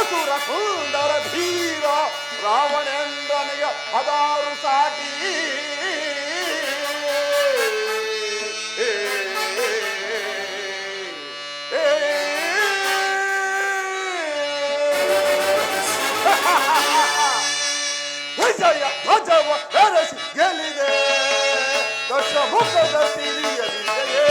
ಅಸುರ ಸುಂದರ ಧೀರ ರಾವಣೇಂದ್ರನಿಗೆ ಹದಾರು ಸಾಟಿ ವಿಜಯ ಧ್ವಜವ ಬೆರೆಸಿ ಗೆಲ್ಲಿದೆ ದಶಮುಖದ ಸಿರಿಯ ವಿಜಯೇ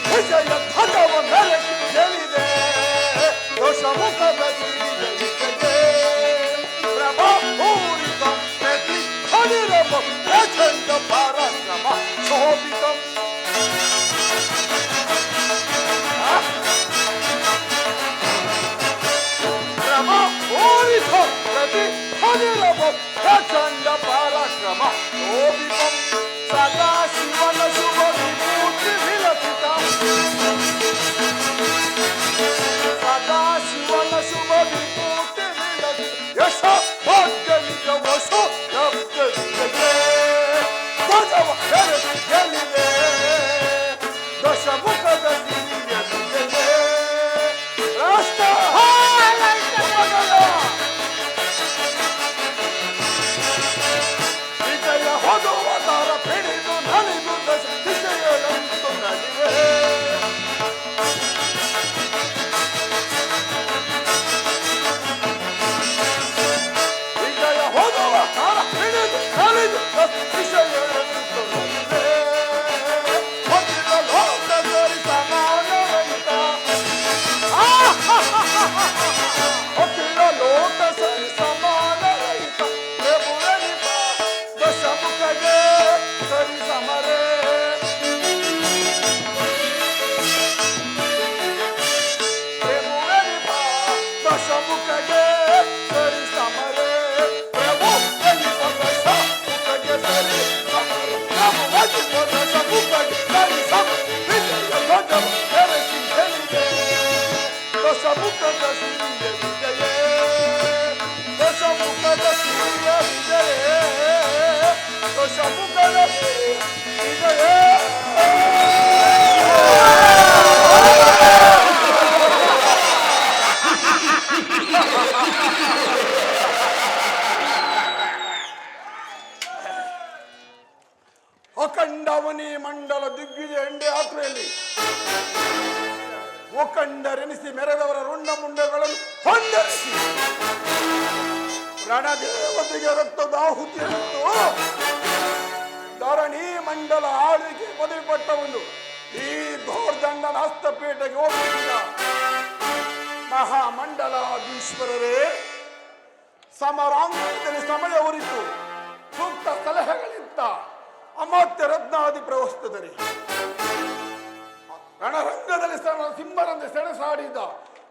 ವಿಜಯ ಧ್ವಜವ ಬೆರೆಸಿ ಗೆಲ್ಲಿದೆ ದಶಮುಖದ ಸಿರಿಯ ವಿಜಯೇ ಪ್ರಭಾ ಪೂರಿತ ಪ್ರತಿ ಹರಿರಮ ಪ್ರಚಂಡ ಪರಾಕ್ರಮ ಶೋಭಿತಂ ಪ್ರಚಂಡ ಪರಾಕ್ರಮ ಶೋಭಿತಂ ಸದಾ ಶಿವನ ಶುಭ ವಿಭೂತಿ ವಿಲಸಿತ ಸದಾ ಶಿವನ ಶುಭ ವಿಭೂತಿ ವಿಲಸಿತ ಯಶ ಭಾಗ್ಯವಿದ ವಶೋ ಲಬ್ಧವಿದೆ ಧ್ವಜವ ಬೆರೆಸಿ ಗೆಲ್ಲಿದೆ ದಶಮುಖದ ಸಿರಿಯ ವಿಜಯೇ ರಾಷ್ಟ್ರ ಹೊದುವದರ ಪಿಡಿದು ನಲಿದು ದಿಶೆಗಳಂತು ನಲಿವೆ ವಿಜಯ ಹೊದುವದರ ಪಿಡಿದು ನಲಿದು ದಿಶೆಗಳಂತು ನಲಿವೆ ಹೊತ್ತಿದ ಲೋಕ ಸರಿ ಸಮಾನರಹಿತ ಹೊತ್ತಿದ ಲೋಕ ಸರಿ ಸಮಾನರಹಿತ ದಶಮುಖಗೆ ಸರಿ ಸಮರೇ ದಶಮುಖಗೆ ಸರಿ ಸಮರೇ ಪ್ರಭು ದಶಮುಖಗೆ ಸರಿ ಸಮರೇ ದಶಮುಖಗೆ ಸರಿ ಸಮರೇ ಬೆರೆಸಿ ಗೆಲ್ಲಿದೆ ದಶಮುಖದ ಸಿರಿಯ ವಿಜಯೇ ದಶಮುಖದ ಸಿರಿಯ ವಿಜಯೇ ದಶಮುಖದ ವಿಜಯೇ ಅಖಂಡವನಿ ಮಂಡಲ ದಿಗ್ವಿಜಯ ಎಂಡೆ ಯಾತ್ರೆಯಲ್ಲಿ ಒಖಂಡರೆನಿಸಿ ಮೆರೆದವರ ರುಂಡ ಮುಂಡಗಳನ್ನು ಹೊಂದರಿಸಿ ರಣದೇವತೆಗೆ ರಕ್ತದಾಹುತಿಯನ್ನಿತ್ತು ಧರಣಿ ಮಂಡಲ ಆಳ್ವಿಕೆ ಪದವಿ ಪಟ್ಟವನ್ನು ಈ ದೌರ್ದಂಡನ ಹಸ್ತಪೀಠಕ್ಕೆ ಹೋಗಿದ್ದ ಮಹಾಮಂಡಲಾಧೀಶ್ವರರೇ ಸಮರಾಂಗಣದಲ್ಲಿ ಸಮಯ ಉರಿತು ಸೂಕ್ತ ಸಲಹೆಗಳಿಂದ ಅಮಾತ್ಯ ರತ್ನಾದಿ ಪ್ರವಸ್ತದರಿ ರಣರಂಗದಲ್ಲಿ ಸಿಂಹರಂತೆ ಸೆಣಸಾಡಿದ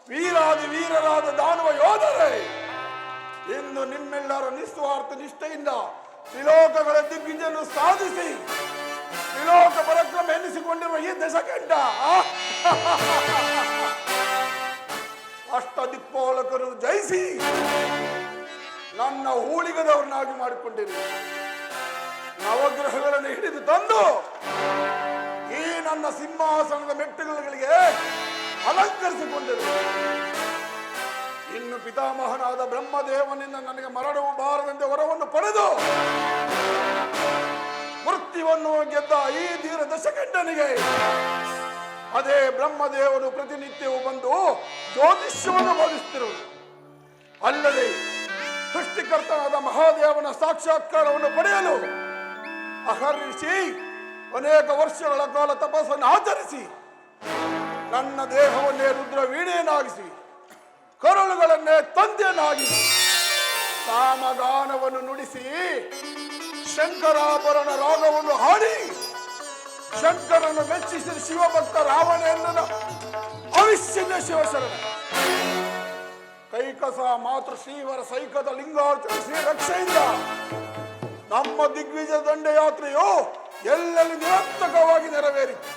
ವೀರಾದಿ ವೀರರಾದ ದಾನವ ಯೋಧರೇ ಇಂದು ನಿಮ್ಮೆಲ್ಲರ ನಿಸ್ವಾರ್ಥ ನಿಷ್ಠೆಯಿಂದ ತ್ರಿಲೋಕಗಳ ದಿಗ್ವಿಜಯನ್ನು ಸಾಧಿಸಿ ತ್ರಿಲೋಕ ಪರಾಕ್ರಮ ಎನ್ನಿಸಿಕೊಂಡಿರುವ ಈ ದಶಕಂಠ ಅಷ್ಟ ದಿಕ್ಪಾಲಕರು ಜಯಿಸಿ ನನ್ನ ಹೂಳಿಗದವರನ್ನಾಗಿ ಮಾಡಿಕೊಂಡಿರಿ ನವಗ್ರಹಗಳನ್ನು ಹಿಡಿದು ತಂದು ಈ ನನ್ನ ಸಿಂಹಾಸನದ ಮೆಟ್ಟುಗಳಿಗೆ ಅಲಂಕರಿಸಿಕೊಂಡಿರು ಇನ್ನು ಪಿತಾಮಹನಾದ ಬ್ರಹ್ಮದೇವನಿಂದ ನನಗೆ ಮರಣವು ಬಾರದಂತೆ ವರವನ್ನು ಪಡೆದು ಮೃತ್ಯುವನ್ನು ಗೆದ್ದ ಈ ಧೀರ ದಶಕಂಠನಿಗೆ ಅದೇ ಬ್ರಹ್ಮದೇವರು ಪ್ರತಿನಿತ್ಯವೂ ಬಂದು ಜ್ಯೋತಿಷ್ಯವನ್ನು ಬೋಧಿಸುತ್ತಿರುವುದು ಅಲ್ಲದೆ ಸೃಷ್ಟಿಕರ್ತನಾದ ಮಹಾದೇವನ ಸಾಕ್ಷಾತ್ಕಾರವನ್ನು ಪಡೆಯಲು ಅಹರ್ನಿಶಿ ಅನೇಕ ವರ್ಷಗಳ ಕಾಲ ತಪಸ್ಸನ್ನು ಆಚರಿಸಿ ನನ್ನ ದೇಹವನ್ನೇ ರುದ್ರ ವೀಣೆಯನ್ನಾಗಿಸಿ ಕರುಳುಗಳನ್ನೇ ತಂದೆಯನ್ನಾಗಿ ಸಾಮಗಾನವನ್ನು ನುಡಿಸಿ ಶಂಕರಾಭರಣ ರಾಗವನ್ನು ಹಾಡಿ ಶಂಕರನ್ನು ಮೆಚ್ಚಿಸಿದ ಶಿವಭಕ್ತ ರಾವಣೇಂದ್ರನ ಅವಿಶ್ಚಿನ್ನ ಶಿವಶರಣ ಕೈಕಸ ಮಾತೃ ಶ್ರೀವರ ಸೈಕದ ಲಿಂಗಾರ್ಚನ ಶ್ರೀ ರಕ್ಷೆಯಿಂದ ನಮ್ಮ ದಿಗ್ವಿಜಯ ದಂಡಯಾತ್ರೆಯು ಎಲ್ಲೆಲ್ಲಿ ನಿರರ್ಥಕವಾಗಿ ನೆರವೇರಿತು.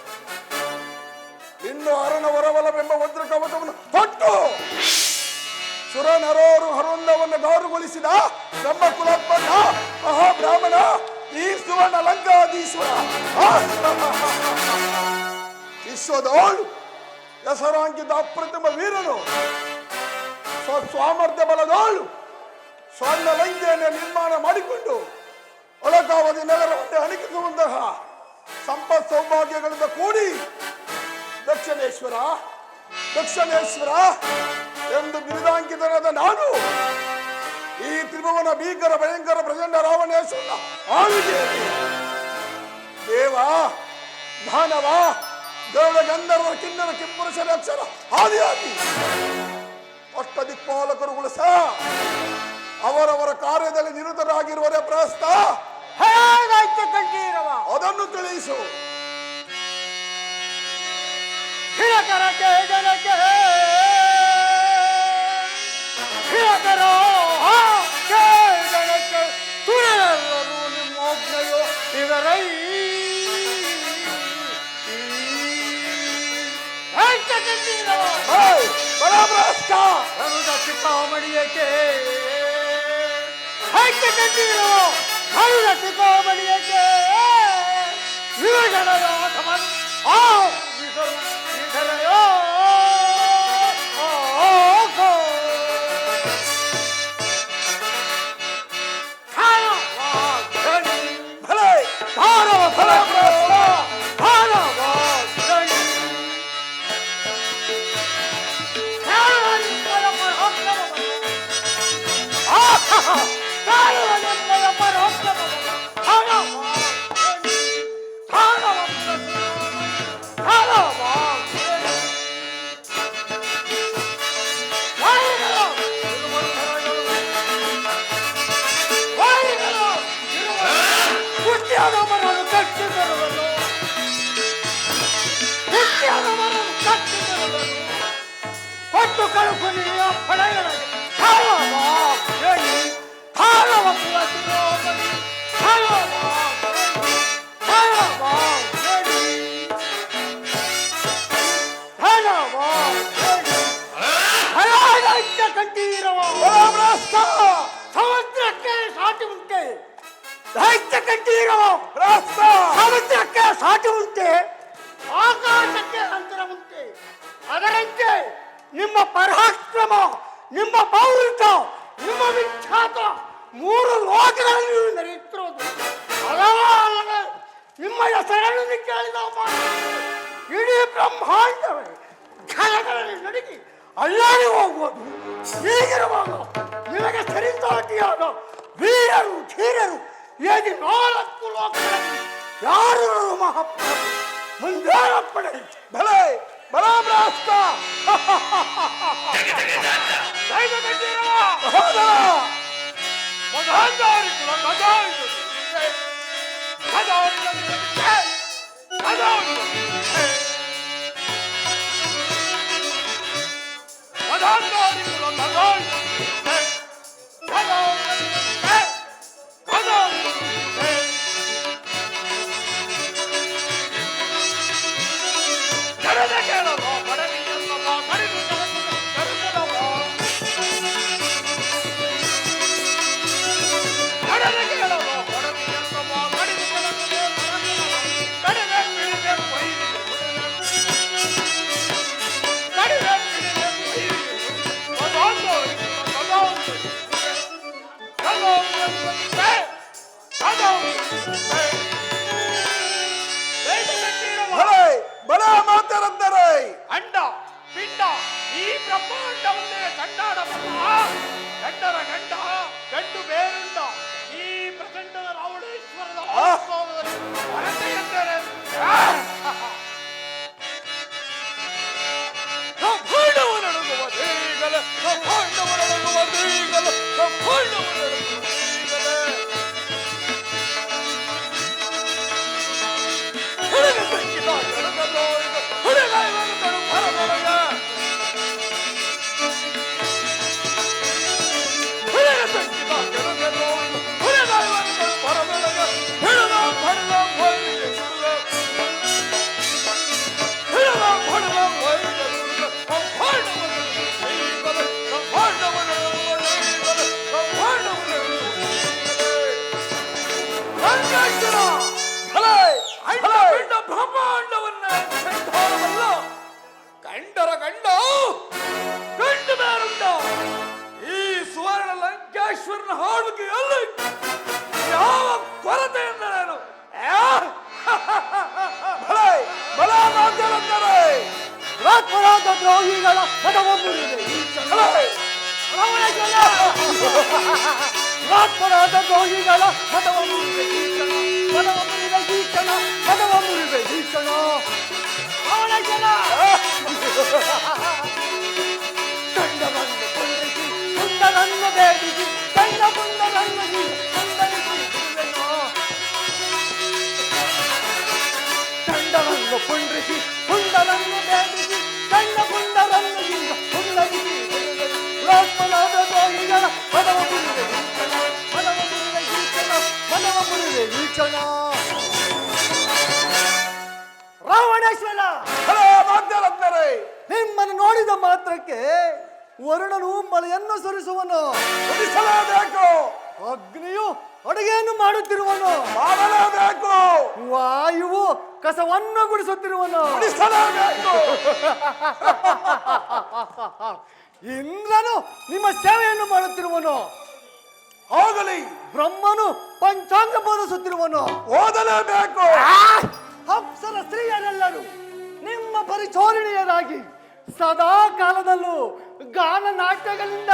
ಇನ್ನು ಅರಣ ವರವಲವೆಂಬ ವಜ್ರ ಕವಚವನ್ನು ತೊಟ್ಟು ಸುರ ನರೋರು ಹರುಂದವನ್ನು ಗಾರುಗೊಳಿಸಿದ ನಮ್ಮ ಕುಲೋತ್ಪನ್ನ ಮಹಾಬ್ರಾಹ್ಮಣ ಈ ಸುವರ್ಣ ಲಂಕಾಧೀಶ್ವರ ವಿಶ್ವದೋಳು ಹೆಸರಾಂಕಿತ ಅಪ್ರತಿಮ ವೀರನು ಸ್ವಾಮರ್ಥ್ಯ ಬಲದೋಳು ಸ್ವರ್ಣ ಲಂಕೆಯನ್ನು ನಿರ್ಮಾಣ ಮಾಡಿಕೊಂಡು ಒಳಕಾವಧಿ ನಗರವನ್ನು ಅಣಕಿಸುವಂತಹ ಸಂಪತ್ ಸೌಭಾಗ್ಯಗಳಿಂದ ಕೂಡಿ ದಕ್ಷಿಣೇಶ್ವರ ದಕ್ಷಿಣೇಶ್ವರ ಎಂದು ಬಿರುದಾಂಕಿತನಾದ ನಾನು ಈ ತ್ರಿಭುವನ ಭೀಕರ ಭಯಂಕರ ಪ್ರಚಂಡ ರಾವಣೇಶ್ವರನ ಆಳ್ವಿಕೆಯಲ್ಲಿ ದೇವ ದಾನವ ದೇವರ ಗಂಧರ್ವ ಕಿನ್ನರ ಕಿಂಪುರುಷರ ಅಕ್ಷರ ಆದಿಯಾಗಿ ಅಷ್ಟದಿಕ್ಪಾಲಕರುಗಳು ಸಹ ಅವರವರ ಕಾರ್ಯದಲ್ಲಿ ನಿರತರಾಗಿರುವರೆ ಪ್ರಸ್ತ ಅದನ್ನು ತಿಳಿಸು. ಸಮುದ್ರಕ್ಕೆ ಸಾಟಿ ಉಂಟೆ, ಆಕಾಶಕ್ಕೆ ಅಂತರ ಉಂಟೆ. ಅದರಂತೆ ನಿಮ್ಮ ಪರಾಕ್ರಮ, ನಿಮ್ಮ ಪೌರುಷ, ನಿಮ್ಮ ವಿಖ್ಯಾತ ಮೂರು ಲೋಕಗಳಲ್ಲಿ ನಡೆಯುತ್ತಿರುವುದು. ಅಲ್ಲದೆ ನಿಮ್ಮ ಹೆಸರನ್ನು ಕೇಳಿದ ಇಡೀ ಬ್ರಹ್ಮಾಂಡವೇ ಘನಗಳಲ್ಲಿ ನಡುಗಿ ಅಲ್ಲಾಡಿ ಹೋಗುವುದು. ಹೀಗಿರುವಾಗ ನಿಮಗೆ ಸರಿಸಾಟಿಯಾದ ವೀರರು ಧೀರರು ಏದಿ 4 ಲೋಕಗಳಲ್ಲಿ ಯಾರು ಮಹಾಪ್ರಭು ಮುಂದಾಳಪ್ಪಡೆ ಭಲೆ ಬಲಾಬ್ರಾಸ್ತ Wait. ಮದವ ಮುರಿವೆ ಈ ಕ್ಷಣ. ಹಲೇ! ರಾವಣೇಶ್ವರ ರಾತ್ಪರಾದ ದ್ರೋಹಿಗಳ ಮದವ ಮುರಿವೆ ಈ ಕ್ಷಣ. ಮದವ ಮುರಿವೆ ಈ ಕ್ಷಣ. ಮದವ ಮುರಿವೆ ಈ ಕ್ಷಣ. ರಾವಣೇಶ್ವರ ದಂಡವನ್ನು ಕೊಂದಿಸಿ ಸುಂದರನ್ನು ಬೇಡಿಸಿ ದಂಡ ಪುಂಡರನ್ನು ಸುಂದರಿಸಿ ಬಿಡುವೆನೋ. ದಂಡವನ್ನು ಕುಂಡ್ರಿಸಿ ಸುಂದರನ್ನು ಬೇಡಿಸಿ ದಂಡ ಪುಂಡರನ್ನು ಸುಂದರಿಸಿ ಬಿಡುವೆನೋ. ರಾತ್ಮನಾದ ದ್ರೋಹಿಗಳ ಮದವ ಮುರಿವೆ ಈ ಕ್ಷಣ. ಮದವ ಮುರಿವೆ ಈ ಕ್ಷಣ. ಮದವ ಮುರಿವೆ ಈ ಕ್ಷಣ. ರಾವಣೇಶ್ವರ ಹಲೇ ಮಾಧ್ಯರತ್ನರೇ! ನಿಮ್ಮನ್ನು ನೋಡಿದ ಮಾತ್ರಕ್ಕೆ ವರುಣನು ಮಳೆಯನ್ನು ಸುರಿಸುವನು. ಉಳಿಸಲೇಬೇಕು! ಅಗ್ನಿಯು ಅಡುಗೆಯನ್ನು ಮಾಡುತ್ತಿರುವನು. ಮಾಡಲೇಬೇಕು! ವಾಯುವು ಕಸವನ್ನು ಗುಡಿಸುತ್ತಿರುವನು. ಉಳಿಸಲೇಬೇಕು! ಇಂದ್ರನು ನಿಮ್ಮ ಸೇವೆಯನ್ನು ಮಾಡುತ್ತಿರುವನು. ಹೋಗಲಿ! ಬ್ರಹ್ಮನು ಪಂಚಾಂಗ ಬೋಧಿಸುತ್ತಿರುವನು. ಓದಲೇಬೇಕು! ಅಪ್ಸರ ಸ್ತ್ರೀಯರೆಲ್ಲರೂ ನಿಮ್ಮ ಪರಿಚೋರಣೀಯರಾಗಿ ಸದಾ ಕಾಲದಲ್ಲೂ ಗಾನ ನಾಟ್ಯಗಳಿಂದ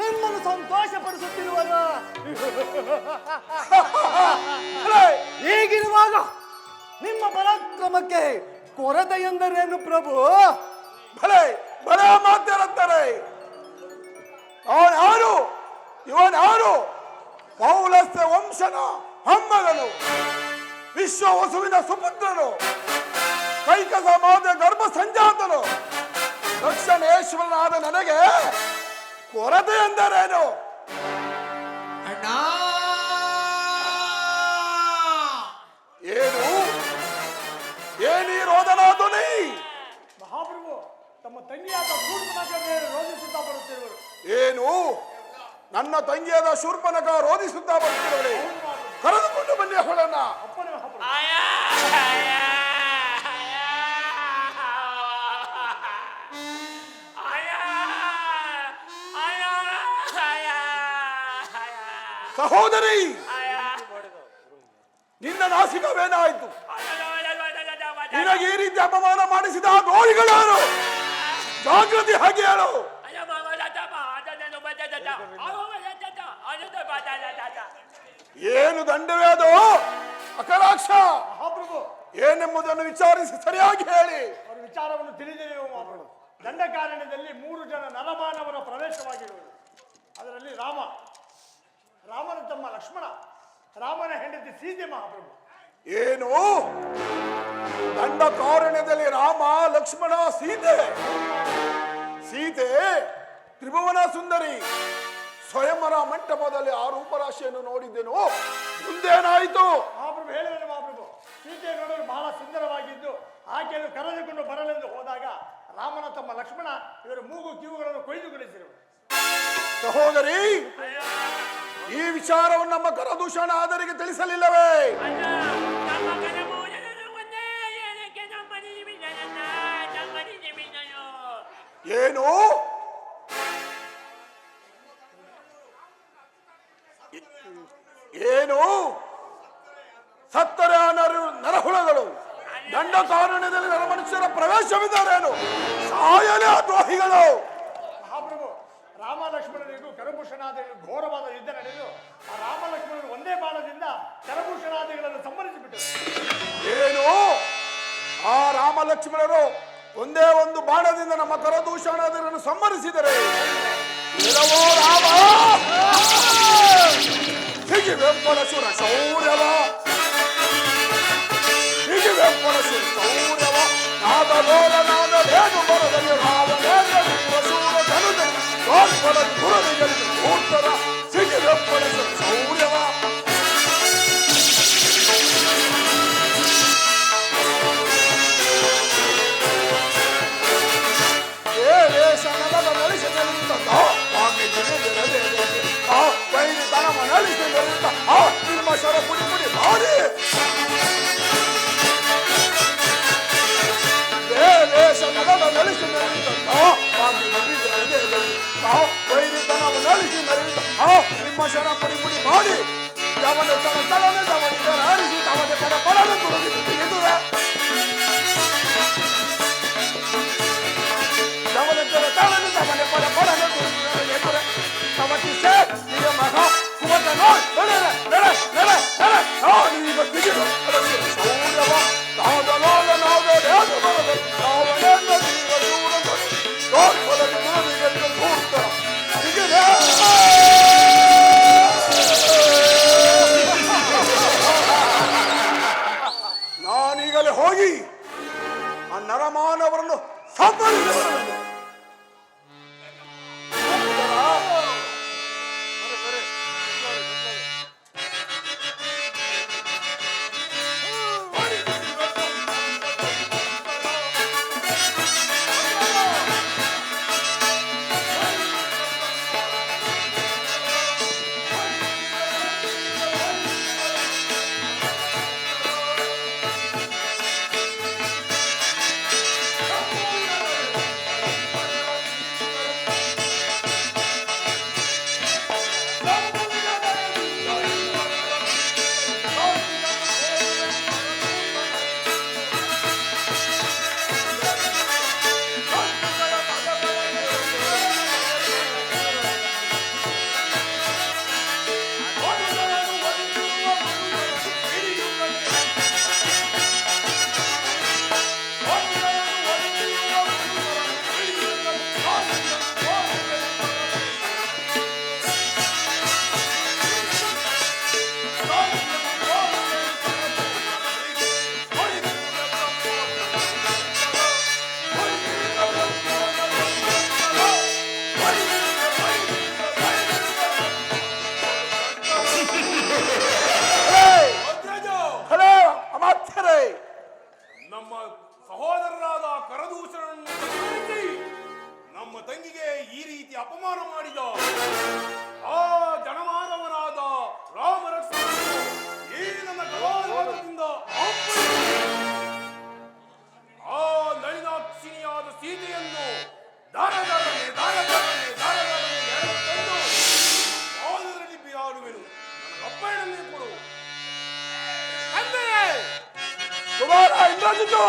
ನಿಮ್ಮನ್ನು ಸಂತೋಷಪಡಿಸುತ್ತಿರುವರು. ಹಲೇ! ಹೀಗಿರುವಾಗ ನಿಮ್ಮ ಪರಾಕ್ರಮಕ್ಕೆ ಕೊರತೆ ಎಂದರೇನು ಪ್ರಭು? ಭಲೆ ಭಲೆ ಮಾಧ್ಯರತ್ನರೇ! ಅವನು ಇವನು ಪೌಲಸ್ಯ ವಂಶನ ಮೊಮ್ಮಗನು, ವಿಶ್ವ ವಸುವಿನ ಸುಪುತ್ರನು, ಕೈಕಸ ಮಾದ ಗರ್ಭ ಸಂಜಾತನು, ದಕ್ಷಿಣೇಶ್ವರನಾದ ನನಗೆ ಕೊರತೆ ಎಂದರೇನು? ಅಣ್ಣ ಏನು ಏನೀ ರೋದನ ಧ್ವನಿ? ಮಹಾಪ್ರಭು ತಮ್ಮ ತಂಗಿಯಾದ ಶೂರ್ಪನಖ ಮೇಲೆ ರೋಧಿಸುತ್ತಾ ಬರುತ್ತಿರುವರು. ಏನು ನನ್ನ ತಂಗಿಯಾದ ಶೂರ್ಪನಖ ರೋಧಿಸುತ್ತಾ ಬರುತ್ತಿರುವಳೆ? ಕರೆದುಕೊಂಡು ಬನ್ನಿ ಅವಳನ್ನ. ಅಪ್ಪನೇ ಮಹಾಪ್ರಭು. ಸಹೋದರಿ, ನಿನ್ನ ನಾಸಿಕವೇನಾಯಿತು? ನಿನಗೆ ಈ ರೀತಿ ಅಪಮಾನ ಮಾಡಿಸಿದ ಆ ದ್ರೋಹಿಗಳಾರು? ಜಾಗೃತಿ ಹಾಗೆ ಹೇಳು. ಏನು ದಂಡವೇ ಅದು? ಅಕಲಾಕ್ಷ ಮಹಾಪ್ರಭು ಏನೆಂಬುದನ್ನು ವಿಚಾರಿಸಿ ಸರಿಯಾಗಿ ಹೇಳಿ. ಅವರ ವಿಚಾರವನ್ನು ತಿಳಿದಿರುವ ಮಹಾಪ್ರಭು. ದಂಡಕಾರಣ್ಯದಲ್ಲಿ 3 ಜನ ನರಮಾನವರ ಪ್ರವೇಶವಾಗಿರುವುದು. ಅದರಲ್ಲಿ ರಾಮನ ತಮ್ಮ ಲಕ್ಷ್ಮಣ, ರಾಮನ ಹೆಂಡತಿ ಸೀತೆ ಮಹಾಪ್ರಭು. ಏನು ದಂಡಕಾರಣ್ಯದಲ್ಲಿ ರಾಮ, ಲಕ್ಷ್ಮಣ, ಸೀತೆ ತ್ರಿಭುವನ ಸುಂದರಿ ಸ್ವಯಂವರ ಮಂಟಪದಲ್ಲಿ ಆ ರೂಪರಾಶಿಯನ್ನು ನೋಡಿದ್ದೆನು. ಮುಂದೇನಾಯಿತು? ಮಹಾಪ್ರಭು ಹೇಳಿದರು ಮಹಾಪ್ರಭು, ಸೀತೆ ನೋಡಲು ಬಹಳ ಸುಂದರವಾಗಿದ್ದು ಆಕೆಯನ್ನು ಕರೆದುಕೊಂಡು ಬರಲೆಂದು ಹೋದಾಗ ರಾಮನ ತಮ್ಮ ಲಕ್ಷ್ಮಣ ಇವರ ಮೂಗು ಕಿವುಗಳನ್ನು ಕೊಯ್ದುಗೊಳಿಸಿದರು. ಸಹೋದರಿ, ಈ ವಿಚಾರವನ್ನು ನಮ್ಮ ಕರದೂಷಣ ಆದರಿಗೆ ತಿಳಿಸಲಿಲ್ಲವೇ? ಏನು ಏನು ಸತ್ತರೆ ನರಹುಳಗಳು ದಂಡಕಾರಣ್ಯದಲ್ಲಿ ನರಮನುಷ್ಯರ ಪ್ರವೇಶವಿದ್ದಾರೇನು? ಸಾಯಲೇ ಆ ದ್ರೋಹಿಗಳು. ಮಹಾಪ್ರಭು, ರಾಮ ಲಕ್ಷ್ಮಣನಿಗೂ ಕರಭೂಷಣಾದಿಗಳು ಘೋರವಾದ ಯುದ್ಧ ನಡೆದು ಆ ರಾಮ ಲಕ್ಷ್ಮಣರು ಒಂದೇ ಬಾಣದಿಂದ ಕರಭೂಷಣಾದಿಗಳನ್ನು ಸಂಹರಿಸಿಬಿಟ್ಟರು. ಏನು ಆ ರಾಮ ಲಕ್ಷ್ಮಣರು ಒಂದೇ ಒಂದು ಬಾಣದಿಂದ ನಮ್ಮ ಕರದೂಷಣಾದಿಗಳನ್ನು ಸಂಹರಿಸಿದರೆ ಇರವೋ ರಾಮ ಹೀಗೆ ವೆಂಪಡಸುರ ಶೌರ್ಯವ, ಹೀಗೆ ವೆಂಪಡಸುರ ಶೌರ್ಯವ, ನಾದಲೋಲನಾದ ವೇಣು ಬರದಲ್ಲಿ ರಾವಣೇಂದ್ರ ಶೂರ ಧನುದಲ್ಲಿ ಗೋಲ್ಪದ ಗುರುವಿಗಳಿಗೆ ಕೂರ್ತರ ಹೀಗೆ ವೆಂಪಡಸುರ ಶೌರ್ಯವ. ನಿಮ್ಮ ಶರ ಪುಡಿ ಪುಡಿ ಮಾಡಿ ದೇಶ ನಗದ ನಳಿಸಿ ನಲಿತ ವೈರಿತನವ ನಳಿಸಿ ನಲಿತ ನಿಮ್ಮ ಶರ ಪುಡಿ ಪುಡಿ ಮಾಡಿ ಅವನ ತಲನೆ ತವನಿಗೆ ಹರಿಸಿ ತವನ ಪಡ ಪಡನ ತುಳಿದು ಎದುರ ಅವನ ತಲನೆ ಈಗಲೇ ಹೋಗಿ ಆ ನರಮಾನವರನ್ನು ಸಂಪರ್ಕಿಸಬೇಕು. ನಮ್ಮ ಸಹೋದರರಾದ ಕರದೂಷಣನ್ನು ಪ್ರತಿನಿಧಿಸಿ ನಮ್ಮ ತಂಗಿಗೆ ಈ ರೀತಿ ಅಪಮಾನ ಮಾಡಿದ ಆ ಜನಮಾನವನಾದ ರಾಮರಕ್ಷಕನು ಈ ನನ್ನ ಗವಾಲದಿಂದ ಆ ನಳಿನಾಕ್ಷಿನಿಯಾದ ಸೀತೆಯನ್ನು ದಾನದಲ್ಲಿ ಎಳೆದುಕೊಂಡು ಪಾದದಲ್ಲಿ ಬಿಸಾಡುವೆನು. ನನ್ನ ಅಪ್ಪಣೆ ಕೊಡು. ಅಂದರೆ ಕುಮಾರ ಇಂದ್ರಜಿತು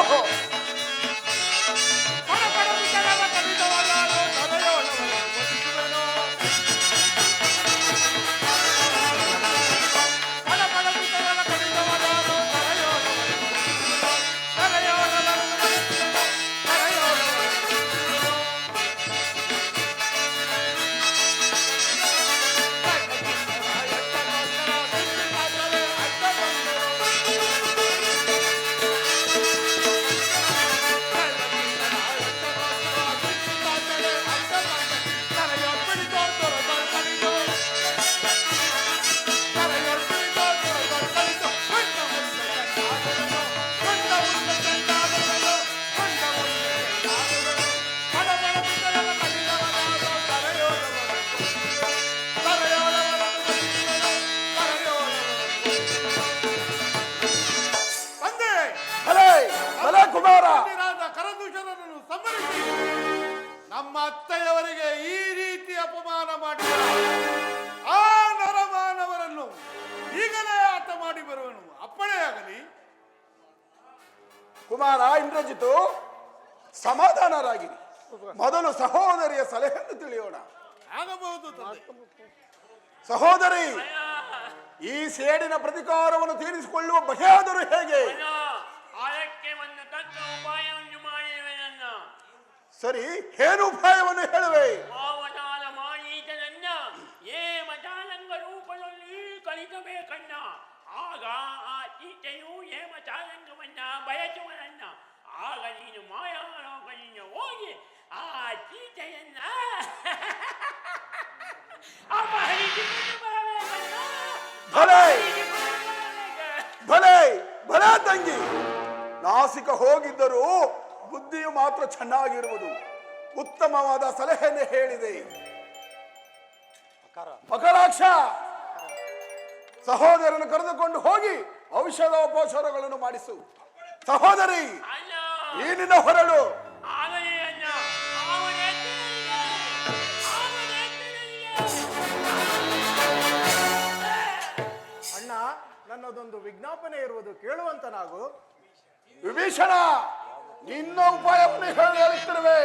ಕರದೂಷಣರನ್ನು ಸಂಹರಿಸಿ ನಮ್ಮ ಅತ್ತೆಯವರಿಗೆ ಈ ರೀತಿ ಅಪಮಾನ ಮಾಡಿದ ಆ ನರಮಾನವರನ್ನು ಈಗಲೇ ಆಟ ಮಾಡಿ ಬರುವನು. ಅಪ್ಪಣೆಯಾಗಲಿ. ಕುಮಾರ ಇಂದ್ರಜಿತು ಸಮಾಧಾನರಾಗಿರಿ. ಮೊದಲು ಸಹೋದರಿಯ ಸಲಹೆಯನ್ನು ತಿಳಿಯೋಣ. ಆಗಬಹುದು ಸಹೋದರಿ, ಈ ಸೇಡಿನ ಪ್ರತಿಕಾರವನ್ನು ತೀರಿಸಿಕೊಳ್ಳುವ ಬಗೆಯಾದರೂ ಹೇಗೆ? ಸರಿ, ಏನು ಉಪಾಯವನ್ನು ಹೇಳುವೆ? ರೂಪದಲ್ಲಿ ಕಲಿಸಬೇಕನ್ನ. ಆಗ ಆ ಚೀತೆಯು ಹೇಮಚಾಲಂಗವನ್ನ ಬಯಸುವನನ್ನ. ಆಗ ನೀನು ಮಾಯಾಲೋಕದಿಂದ ಹೋಗಿ ಆ ಚೀತೆಯನ್ನ ಭಲೆ ಭಲೆ ಭಲೆ ತಂಗಿ, ನಾಸಿಕ ಹೋಗಿದ್ದರೂ ಬುದ್ಧಿಯು ಮಾತ್ರ ಚೆನ್ನಾಗಿರುವುದು. ಉತ್ತಮವಾದ ಸಲಹೆಯನ್ನು ಹೇಳಿದೆ. ಮಕರಾಕ್ಷ, ಸಹೋದರನ್ನು ಕರೆದುಕೊಂಡು ಹೋಗಿ ಔಷಧೋಪಚಾರಗಳನ್ನು ಮಾಡಿಸು. ಸಹೋದರಿ, ಈ ನಿನ್ನ ಹೊರಡು. ಅಣ್ಣ, ನನ್ನದೊಂದು ವಿಜ್ಞಾಪನೆ ಇರುವುದು, ಕೇಳುವಂತನಾಗು. ವಿಭೀಷಣ, ನಿನ್ನ ಉಪಾಯವನ್ನು ಹೇಳುತ್ತಿರುವೆ.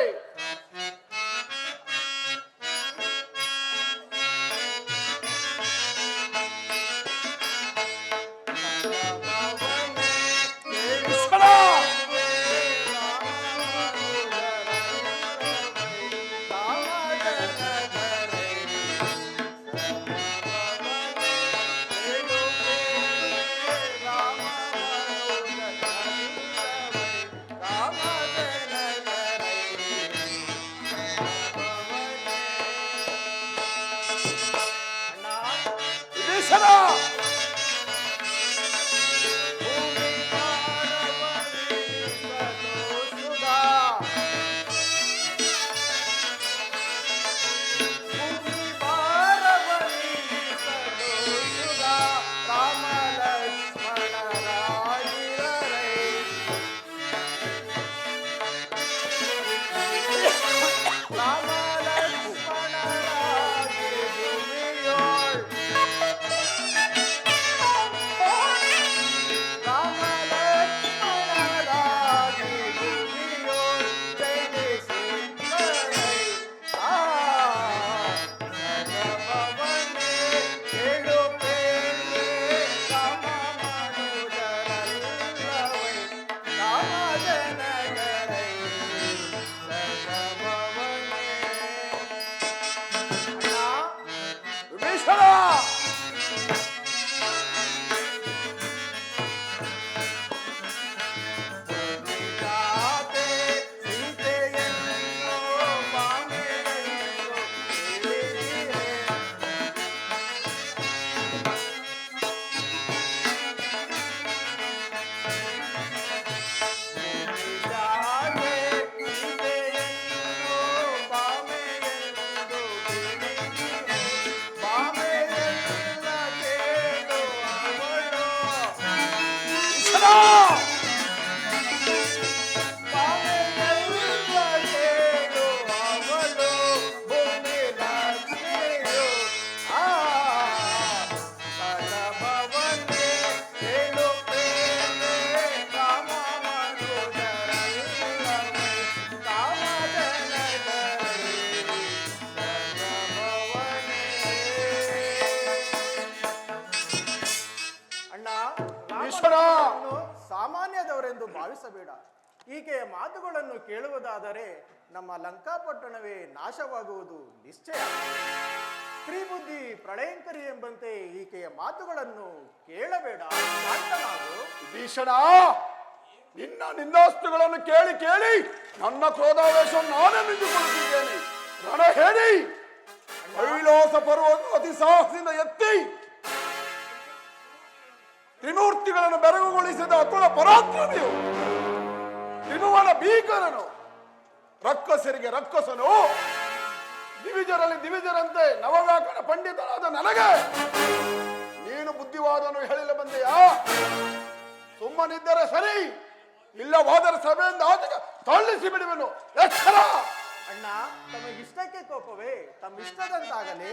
ಎಂದು ಭಾವಿಸಬೇಡ. ಈಕೆಯ ಮಾತುಗಳನ್ನು ಕೇಳುವುದಾದರೆ ನಮ್ಮ ಲಂಕಾಪಟ್ಟಣವೇ ನಾಶವಾಗುವುದು ನಿಶ್ಚಯ. ಸ್ತ್ರೀ ಬುದ್ಧಿ ಪ್ರಳಯಂಕರಿ ಎಂಬಂತೆ ಈಕೆಯ ಮಾತುಗಳನ್ನು ಕೇಳಬೇಡ. ಶಾಂತನಾಗು. ಭೀಷಣ, ನಿನ್ನ ನಿಂದಾಸ್ತುಗಳನ್ನು ಕೇಳಿ ಕೇಳಿ ನನ್ನ ಕ್ರೋಧಾವೇಶವನ್ನು ನಾನೇ ನಿಂತುಕೊಳ್ಳುತ್ತಿದ್ದೇನೆ. ರಣ ಹೇಳಿ ಕೈಲಾಸ ಪರ್ವತ ಅತಿ ಸಾಹಸದಿಂದ ಎತ್ತಿ ತ್ರಿಮೂರ್ತಿಗಳನ್ನು ಬೆರಗುಗೊಳಿಸಿದ ಅತುಲ ಪರಾಕ್ರಮಿಯು, ತ್ರಿಭುವನ ಭೀಕರನು, ರಕ್ಕಸರಿಗೆ ರಕ್ಕಸನು, ದಿವಿಜರಲ್ಲಿ ದಿವಿಜರಂತೆ ನವವ್ಯಾಕರಣ ಪಂಡಿತನಾದ ನನಗೆ ನೀನು ಬುದ್ಧಿವಾದನು ಹೇಳಲು ಬಂದೆಯಾ? ಸುಮ್ಮನಿದ್ದರೆ ಸರಿ, ಇಲ್ಲವಾದರೆ ಸಭೆಯಿಂದ ಆಚೆಗೆ ತಳ್ಳಿಸಿ ಬಿಡುವೆನು. ಎಚ್ಚರ! ಅಣ್ಣ, ತಮಗಿಷ್ಟಕ್ಕೆ ಕೋಪವೇ ತಮ್ಮಿಷ್ಟದಂತಾಗಲಿ.